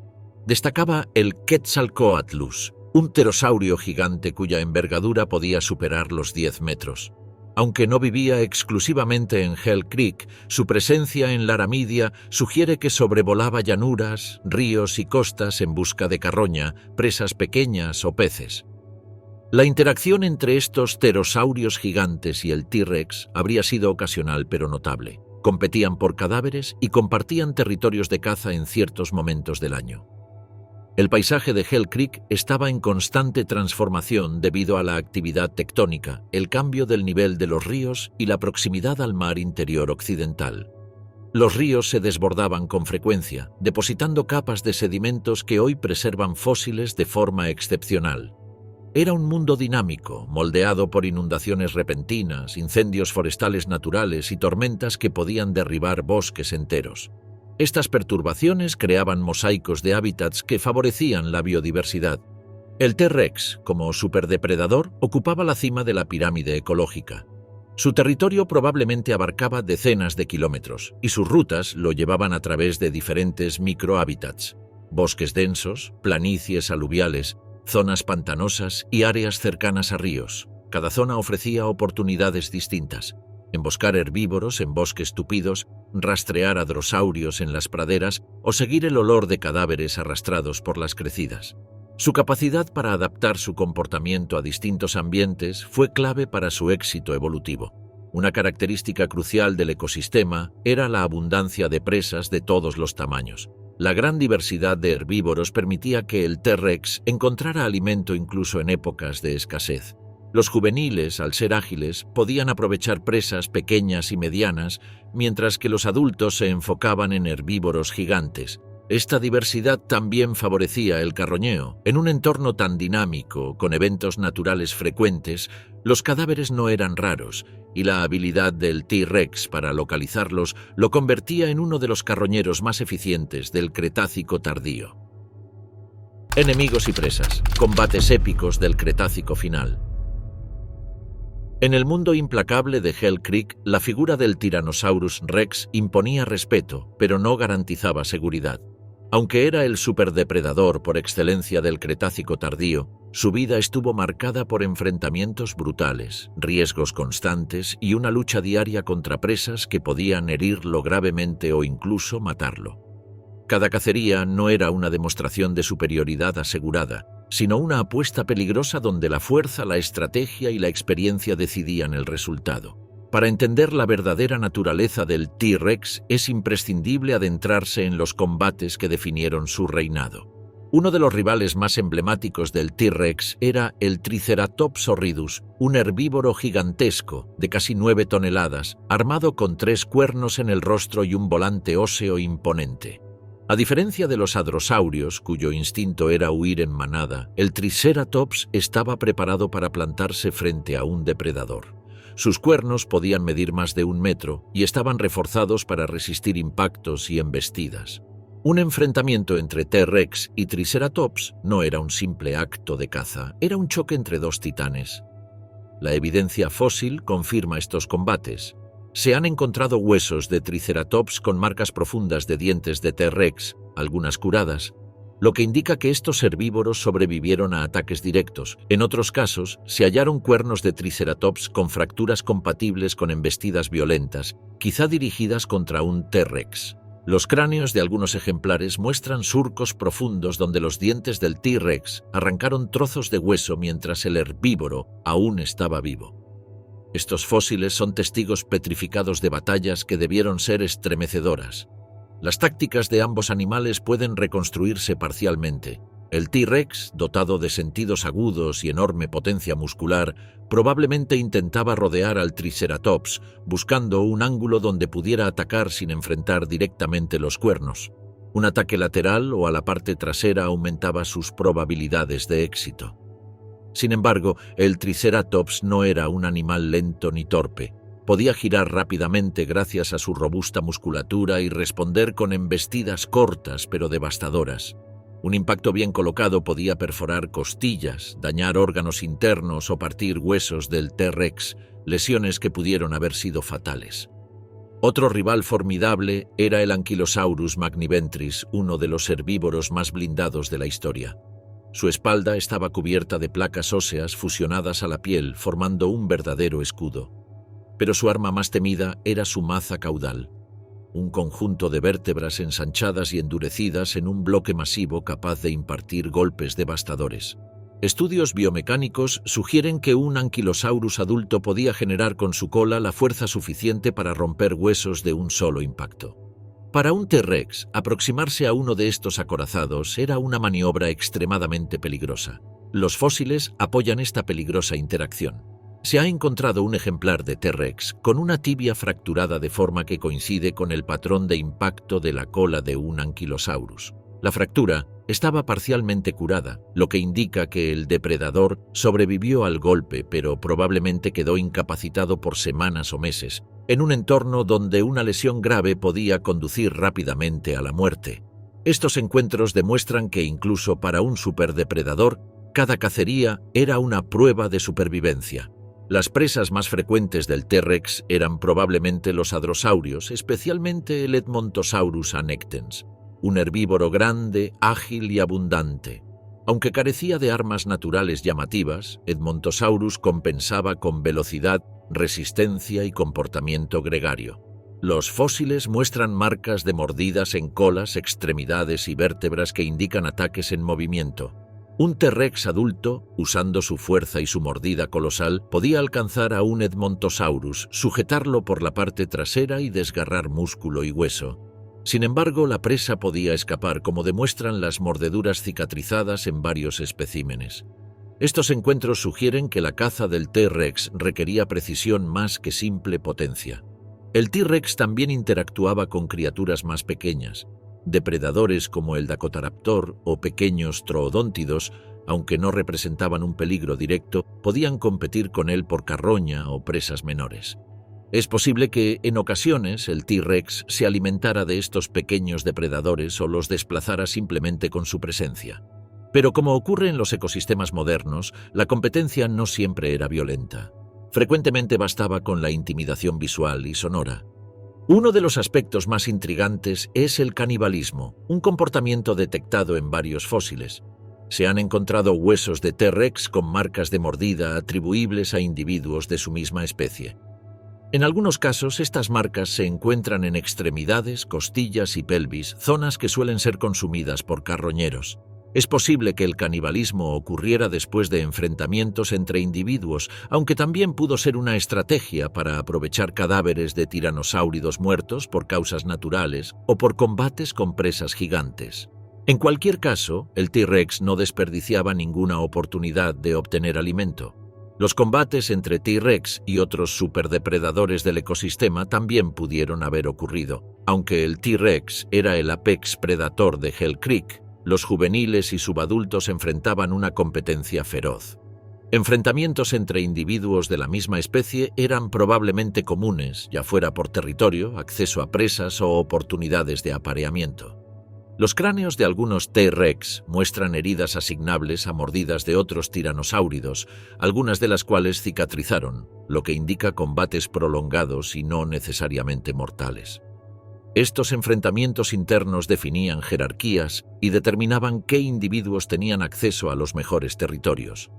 Destacaba el Quetzalcoatlus, un pterosaurio gigante cuya envergadura podía superar los 10 metros. Aunque no vivía exclusivamente en Hell Creek, su presencia en Laramidia sugiere que sobrevolaba llanuras, ríos y costas en busca de carroña, presas pequeñas o peces. La interacción entre estos pterosaurios gigantes y el T-Rex habría sido ocasional pero notable. Competían por cadáveres y compartían territorios de caza en ciertos momentos del año. El paisaje de Hell Creek estaba en constante transformación debido a la actividad tectónica, el cambio del nivel de los ríos y la proximidad al mar interior occidental. Los ríos se desbordaban con frecuencia, depositando capas de sedimentos que hoy preservan fósiles de forma excepcional. Era un mundo dinámico, moldeado por inundaciones repentinas, incendios forestales naturales y tormentas que podían derribar bosques enteros. Estas perturbaciones creaban mosaicos de hábitats que favorecían la biodiversidad. El T-Rex, como superdepredador, ocupaba la cima de la pirámide ecológica. Su territorio probablemente abarcaba decenas de kilómetros, y sus rutas lo llevaban a través de diferentes microhábitats: bosques densos, planicies aluviales, zonas pantanosas y áreas cercanas a ríos. Cada zona ofrecía oportunidades distintas: emboscar herbívoros en bosques tupidos, rastrear a hadrosaurios en las praderas o seguir el olor de cadáveres arrastrados por las crecidas. Su capacidad para adaptar su comportamiento a distintos ambientes fue clave para su éxito evolutivo. Una característica crucial del ecosistema era la abundancia de presas de todos los tamaños. La gran diversidad de herbívoros permitía que el T-Rex encontrara alimento incluso en épocas de escasez. Los juveniles, al ser ágiles, podían aprovechar presas pequeñas y medianas, mientras que los adultos se enfocaban en herbívoros gigantes. Esta diversidad también favorecía el carroñeo. En un entorno tan dinámico, con eventos naturales frecuentes, los cadáveres no eran raros, y la habilidad del T-Rex para localizarlos lo convertía en uno de los carroñeros más eficientes del Cretácico tardío. Enemigos y presas. Combates épicos del Cretácico final. En el mundo implacable de Hell Creek, la figura del Tyrannosaurus Rex imponía respeto, pero no garantizaba seguridad. Aunque era el superdepredador por excelencia del Cretácico tardío, su vida estuvo marcada por enfrentamientos brutales, riesgos constantes y una lucha diaria contra presas que podían herirlo gravemente o incluso matarlo. Cada cacería no era una demostración de superioridad asegurada, sino una apuesta peligrosa donde la fuerza, la estrategia y la experiencia decidían el resultado. Para entender la verdadera naturaleza del T-Rex es imprescindible adentrarse en los combates que definieron su reinado. Uno de los rivales más emblemáticos del T-Rex era el Triceratops horridus, un herbívoro gigantesco de casi 9 toneladas, armado con 3 cuernos en el rostro y un volante óseo imponente. A diferencia de los hadrosaurios, cuyo instinto era huir en manada, el Triceratops estaba preparado para plantarse frente a un depredador. Sus cuernos podían medir más de 1 metro y estaban reforzados para resistir impactos y embestidas. Un enfrentamiento entre T-Rex y Triceratops no era un simple acto de caza, era un choque entre 2 titanes. La evidencia fósil confirma estos combates. Se han encontrado huesos de Triceratops con marcas profundas de dientes de T-Rex, algunas curadas, lo que indica que estos herbívoros sobrevivieron a ataques directos. En otros casos, se hallaron cuernos de Triceratops con fracturas compatibles con embestidas violentas, quizá dirigidas contra un T-Rex. Los cráneos de algunos ejemplares muestran surcos profundos donde los dientes del T-Rex arrancaron trozos de hueso mientras el herbívoro aún estaba vivo. Estos fósiles son testigos petrificados de batallas que debieron ser estremecedoras. Las tácticas de ambos animales pueden reconstruirse parcialmente. El T-Rex, dotado de sentidos agudos y enorme potencia muscular, probablemente intentaba rodear al Triceratops, buscando un ángulo donde pudiera atacar sin enfrentar directamente los cuernos. Un ataque lateral o a la parte trasera aumentaba sus probabilidades de éxito. Sin embargo, el Triceratops no era un animal lento ni torpe. Podía girar rápidamente gracias a su robusta musculatura y responder con embestidas cortas pero devastadoras. Un impacto bien colocado podía perforar costillas, dañar órganos internos o partir huesos del T-Rex, lesiones que pudieron haber sido fatales. Otro rival formidable era el Ankylosaurus magniventris, uno de los herbívoros más blindados de la historia. Su espalda estaba cubierta de placas óseas fusionadas a la piel, formando un verdadero escudo. Pero su arma más temida era su maza caudal, un conjunto de vértebras ensanchadas y endurecidas en un bloque masivo capaz de impartir golpes devastadores. Estudios biomecánicos sugieren que un Ankylosaurus adulto podía generar con su cola la fuerza suficiente para romper huesos de un solo impacto. Para un T-Rex, aproximarse a uno de estos acorazados era una maniobra extremadamente peligrosa. Los fósiles apoyan esta peligrosa interacción. Se ha encontrado un ejemplar de T-Rex con una tibia fracturada de forma que coincide con el patrón de impacto de la cola de un Ankylosaurus. La fractura estaba parcialmente curada, lo que indica que el depredador sobrevivió al golpe, pero probablemente quedó incapacitado por semanas o meses, en un entorno donde una lesión grave podía conducir rápidamente a la muerte. Estos encuentros demuestran que incluso para un superdepredador, cada cacería era una prueba de supervivencia. Las presas más frecuentes del T-Rex eran probablemente los hadrosaurios, especialmente el Edmontosaurus annectens, un herbívoro grande, ágil y abundante. Aunque carecía de armas naturales llamativas, Edmontosaurus compensaba con velocidad, resistencia y comportamiento gregario. Los fósiles muestran marcas de mordidas en colas, extremidades y vértebras que indican ataques en movimiento. Un T-Rex adulto, usando su fuerza y su mordida colosal, podía alcanzar a un Edmontosaurus, sujetarlo por la parte trasera y desgarrar músculo y hueso. Sin embargo, la presa podía escapar, como demuestran las mordeduras cicatrizadas en varios especímenes. Estos encuentros sugieren que la caza del T-Rex requería precisión más que simple potencia. El T-Rex también interactuaba con criaturas más pequeñas. Depredadores como el Dakotaraptor o pequeños troodóntidos, aunque no representaban un peligro directo, podían competir con él por carroña o presas menores. Es posible que, en ocasiones, el T-Rex se alimentara de estos pequeños depredadores o los desplazara simplemente con su presencia. Pero como ocurre en los ecosistemas modernos, la competencia no siempre era violenta. Frecuentemente bastaba con la intimidación visual y sonora. Uno de los aspectos más intrigantes es el canibalismo, un comportamiento detectado en varios fósiles. Se han encontrado huesos de T-Rex con marcas de mordida atribuibles a individuos de su misma especie. En algunos casos, estas marcas se encuentran en extremidades, costillas y pelvis, zonas que suelen ser consumidas por carroñeros. Es posible que el canibalismo ocurriera después de enfrentamientos entre individuos, aunque también pudo ser una estrategia para aprovechar cadáveres de tiranosáuridos muertos por causas naturales o por combates con presas gigantes. En cualquier caso, el T-Rex no desperdiciaba ninguna oportunidad de obtener alimento. Los combates entre T-Rex y otros superdepredadores del ecosistema también pudieron haber ocurrido. Aunque el T-Rex era el apex predator de Hell Creek, los juveniles y subadultos enfrentaban una competencia feroz. Enfrentamientos entre individuos de la misma especie eran probablemente comunes, ya fuera por territorio, acceso a presas o oportunidades de apareamiento. Los cráneos de algunos T-Rex muestran heridas asignables a mordidas de otros tiranosáuridos, algunas de las cuales cicatrizaron, lo que indica combates prolongados y no necesariamente mortales. Estos enfrentamientos internos definían jerarquías y determinaban qué individuos tenían acceso a los mejores territorios.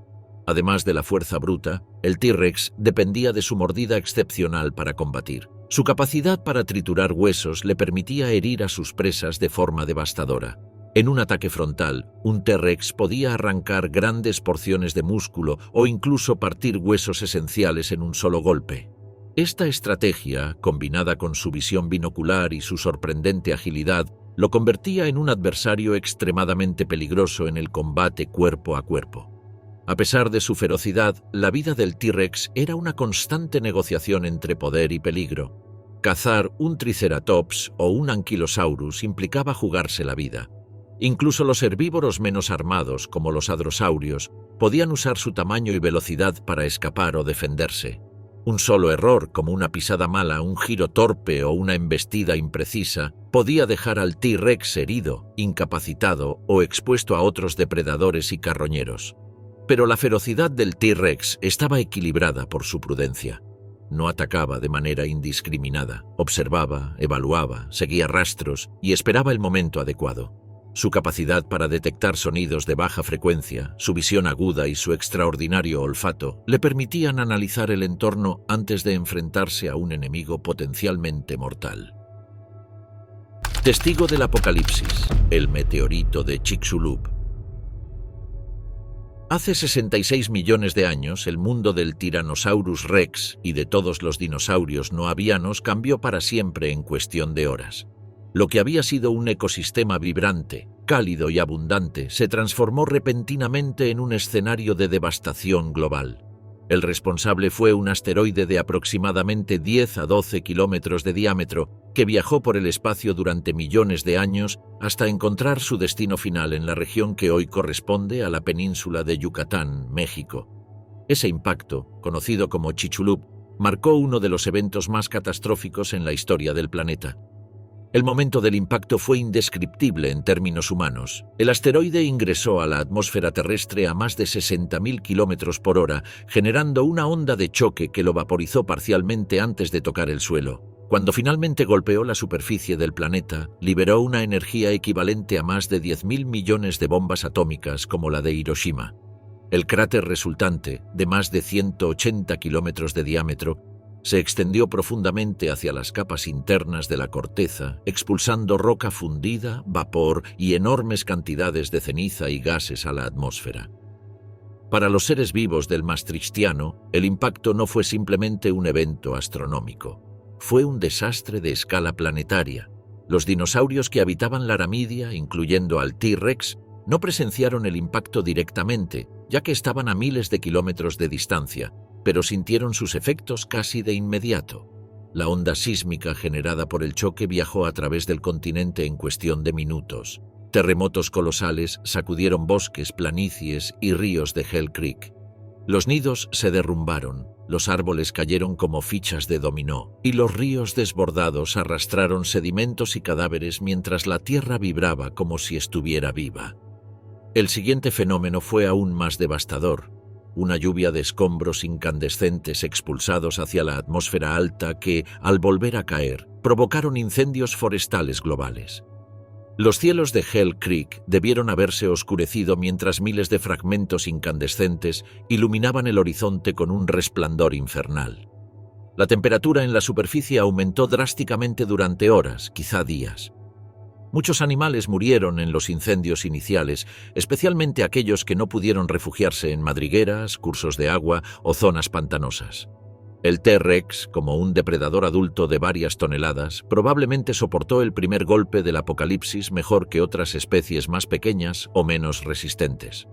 Además de la fuerza bruta, el T-Rex dependía de su mordida excepcional para combatir. Su capacidad para triturar huesos le permitía herir a sus presas de forma devastadora. En un ataque frontal, un T-Rex podía arrancar grandes porciones de músculo o incluso partir huesos esenciales en un solo golpe. Esta estrategia, combinada con su visión binocular y su sorprendente agilidad, lo convertía en un adversario extremadamente peligroso en el combate cuerpo a cuerpo. A pesar de su ferocidad, la vida del T-Rex era una constante negociación entre poder y peligro. Cazar un Triceratops o un Ankylosaurus implicaba jugarse la vida. Incluso los herbívoros menos armados, como los hadrosaurios, podían usar su tamaño y velocidad para escapar o defenderse. Un solo error, como una pisada mala, un giro torpe o una embestida imprecisa, podía dejar al T-Rex herido, incapacitado o expuesto a otros depredadores y carroñeros. Pero la ferocidad del T-Rex estaba equilibrada por su prudencia. No atacaba de manera indiscriminada, observaba, evaluaba, seguía rastros y esperaba el momento adecuado. Su capacidad para detectar sonidos de baja frecuencia, su visión aguda y su extraordinario olfato le permitían analizar el entorno antes de enfrentarse a un enemigo potencialmente mortal. Testigo del apocalipsis, el meteorito de Chicxulub. Hace 66 millones de años, el mundo del Tyrannosaurus rex y de todos los dinosaurios no avianos cambió para siempre en cuestión de horas. Lo que había sido un ecosistema vibrante, cálido y abundante se transformó repentinamente en un escenario de devastación global. El responsable fue un asteroide de aproximadamente 10 a 12 kilómetros de diámetro que viajó por el espacio durante millones de años hasta encontrar su destino final en la región que hoy corresponde a la península de Yucatán, México. Ese impacto, conocido como Chicxulub, marcó uno de los eventos más catastróficos en la historia del planeta. El momento del impacto fue indescriptible en términos humanos. El asteroide ingresó a la atmósfera terrestre a más de 60.000 kilómetros por hora, generando una onda de choque que lo vaporizó parcialmente antes de tocar el suelo. Cuando finalmente golpeó la superficie del planeta, liberó una energía equivalente a más de 10.000 millones de bombas atómicas como la de Hiroshima. El cráter resultante, de más de 180 kilómetros de diámetro, se extendió profundamente hacia las capas internas de la corteza, expulsando roca fundida, vapor y enormes cantidades de ceniza y gases a la atmósfera. Para los seres vivos del Maastrichtiano, el impacto no fue simplemente un evento astronómico. Fue un desastre de escala planetaria. Los dinosaurios que habitaban la Aramidia, incluyendo al T-Rex, no presenciaron el impacto directamente, ya que estaban a miles de kilómetros de distancia, pero sintieron sus efectos casi de inmediato. La onda sísmica generada por el choque viajó a través del continente en cuestión de minutos. Terremotos colosales sacudieron bosques, planicies y ríos de Hell Creek. Los nidos se derrumbaron, los árboles cayeron como fichas de dominó, y los ríos desbordados arrastraron sedimentos y cadáveres mientras la tierra vibraba como si estuviera viva. El siguiente fenómeno fue aún más devastador. Una lluvia de escombros incandescentes expulsados hacia la atmósfera alta que, al volver a caer, provocaron incendios forestales globales. Los cielos de Hell Creek debieron haberse oscurecido mientras miles de fragmentos incandescentes iluminaban el horizonte con un resplandor infernal. La temperatura en la superficie aumentó drásticamente durante horas, quizá días. Muchos animales murieron en los incendios iniciales, especialmente aquellos que no pudieron refugiarse en madrigueras, cursos de agua o zonas pantanosas. El T-Rex, como un depredador adulto de varias toneladas, probablemente soportó el primer golpe del apocalipsis mejor que otras especies más pequeñas o menos resistentes.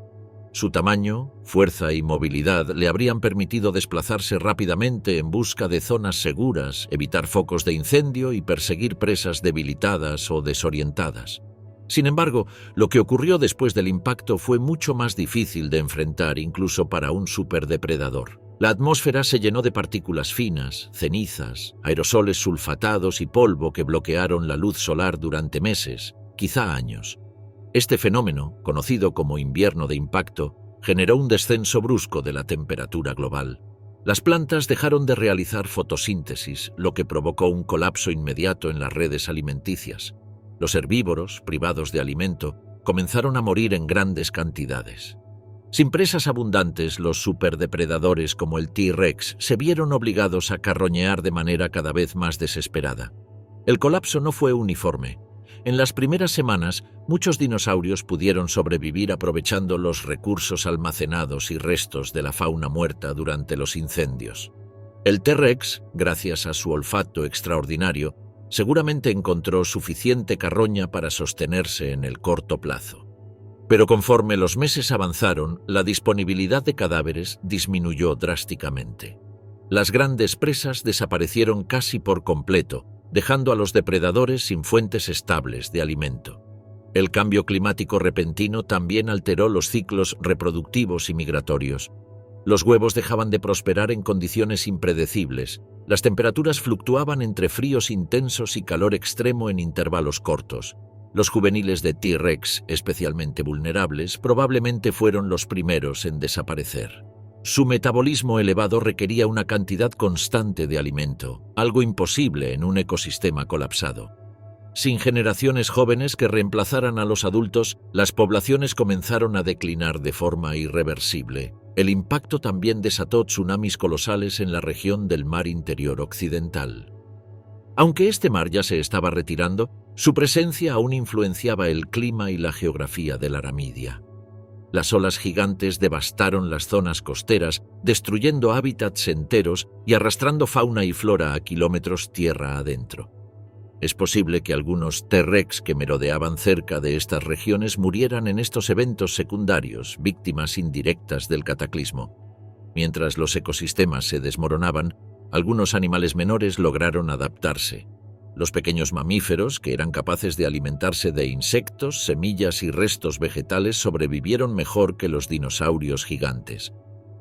Su tamaño, fuerza y movilidad le habrían permitido desplazarse rápidamente en busca de zonas seguras, evitar focos de incendio y perseguir presas debilitadas o desorientadas. Sin embargo, lo que ocurrió después del impacto fue mucho más difícil de enfrentar incluso para un superdepredador. La atmósfera se llenó de partículas finas, cenizas, aerosoles sulfatados y polvo que bloquearon la luz solar durante meses, quizá años. Este fenómeno, conocido como invierno de impacto, generó un descenso brusco de la temperatura global. Las plantas dejaron de realizar fotosíntesis, lo que provocó un colapso inmediato en las redes alimenticias. Los herbívoros, privados de alimento, comenzaron a morir en grandes cantidades. Sin presas abundantes, los superdepredadores como el T-Rex se vieron obligados a carroñear de manera cada vez más desesperada. El colapso no fue uniforme. En las primeras semanas, muchos dinosaurios pudieron sobrevivir aprovechando los recursos almacenados y restos de la fauna muerta durante los incendios. El T-Rex, gracias a su olfato extraordinario, seguramente encontró suficiente carroña para sostenerse en el corto plazo. Pero conforme los meses avanzaron, la disponibilidad de cadáveres disminuyó drásticamente. Las grandes presas desaparecieron casi por completo, dejando a los depredadores sin fuentes estables de alimento. El cambio climático repentino también alteró los ciclos reproductivos y migratorios. Los huevos dejaban de prosperar en condiciones impredecibles. Las temperaturas fluctuaban entre fríos intensos y calor extremo en intervalos cortos. Los juveniles de T-Rex, especialmente vulnerables, probablemente fueron los primeros en desaparecer. Su metabolismo elevado requería una cantidad constante de alimento, algo imposible en un ecosistema colapsado. Sin generaciones jóvenes que reemplazaran a los adultos, las poblaciones comenzaron a declinar de forma irreversible. El impacto también desató tsunamis colosales en la región del Mar Interior Occidental. Aunque este mar ya se estaba retirando, su presencia aún influenciaba el clima y la geografía de la Aramidia. Las olas gigantes devastaron las zonas costeras, destruyendo hábitats enteros y arrastrando fauna y flora a kilómetros tierra adentro. Es posible que algunos T-Rex que merodeaban cerca de estas regiones murieran en estos eventos secundarios, víctimas indirectas del cataclismo. Mientras los ecosistemas se desmoronaban, algunos animales menores lograron adaptarse. Los pequeños mamíferos, que eran capaces de alimentarse de insectos, semillas y restos vegetales, sobrevivieron mejor que los dinosaurios gigantes.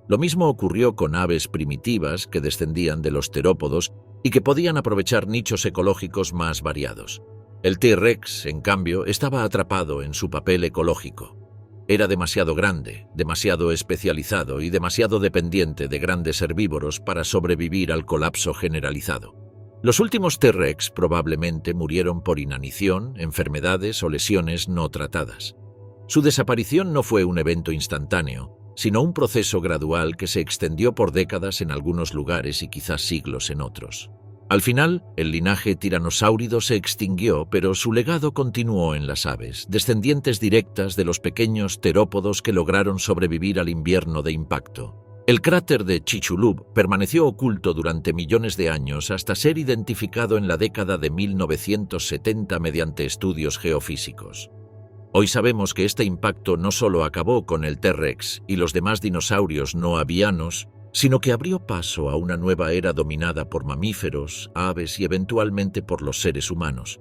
Lo mismo ocurrió con aves primitivas que descendían de los terópodos y que podían aprovechar nichos ecológicos más variados. El T-Rex, en cambio, estaba atrapado en su papel ecológico. Era demasiado grande, demasiado especializado y demasiado dependiente de grandes herbívoros para sobrevivir al colapso generalizado. Los últimos T-Rex probablemente murieron por inanición, enfermedades o lesiones no tratadas. Su desaparición no fue un evento instantáneo, sino un proceso gradual que se extendió por décadas en algunos lugares y quizás siglos en otros. Al final, el linaje tiranosáurido se extinguió, pero su legado continuó en las aves, descendientes directas de los pequeños terópodos que lograron sobrevivir al invierno de impacto. El cráter de Chicxulub permaneció oculto durante millones de años hasta ser identificado en la década de 1970 mediante estudios geofísicos. Hoy sabemos que este impacto no solo acabó con el T-Rex y los demás dinosaurios no avianos, sino que abrió paso a una nueva era dominada por mamíferos, aves y eventualmente por los seres humanos.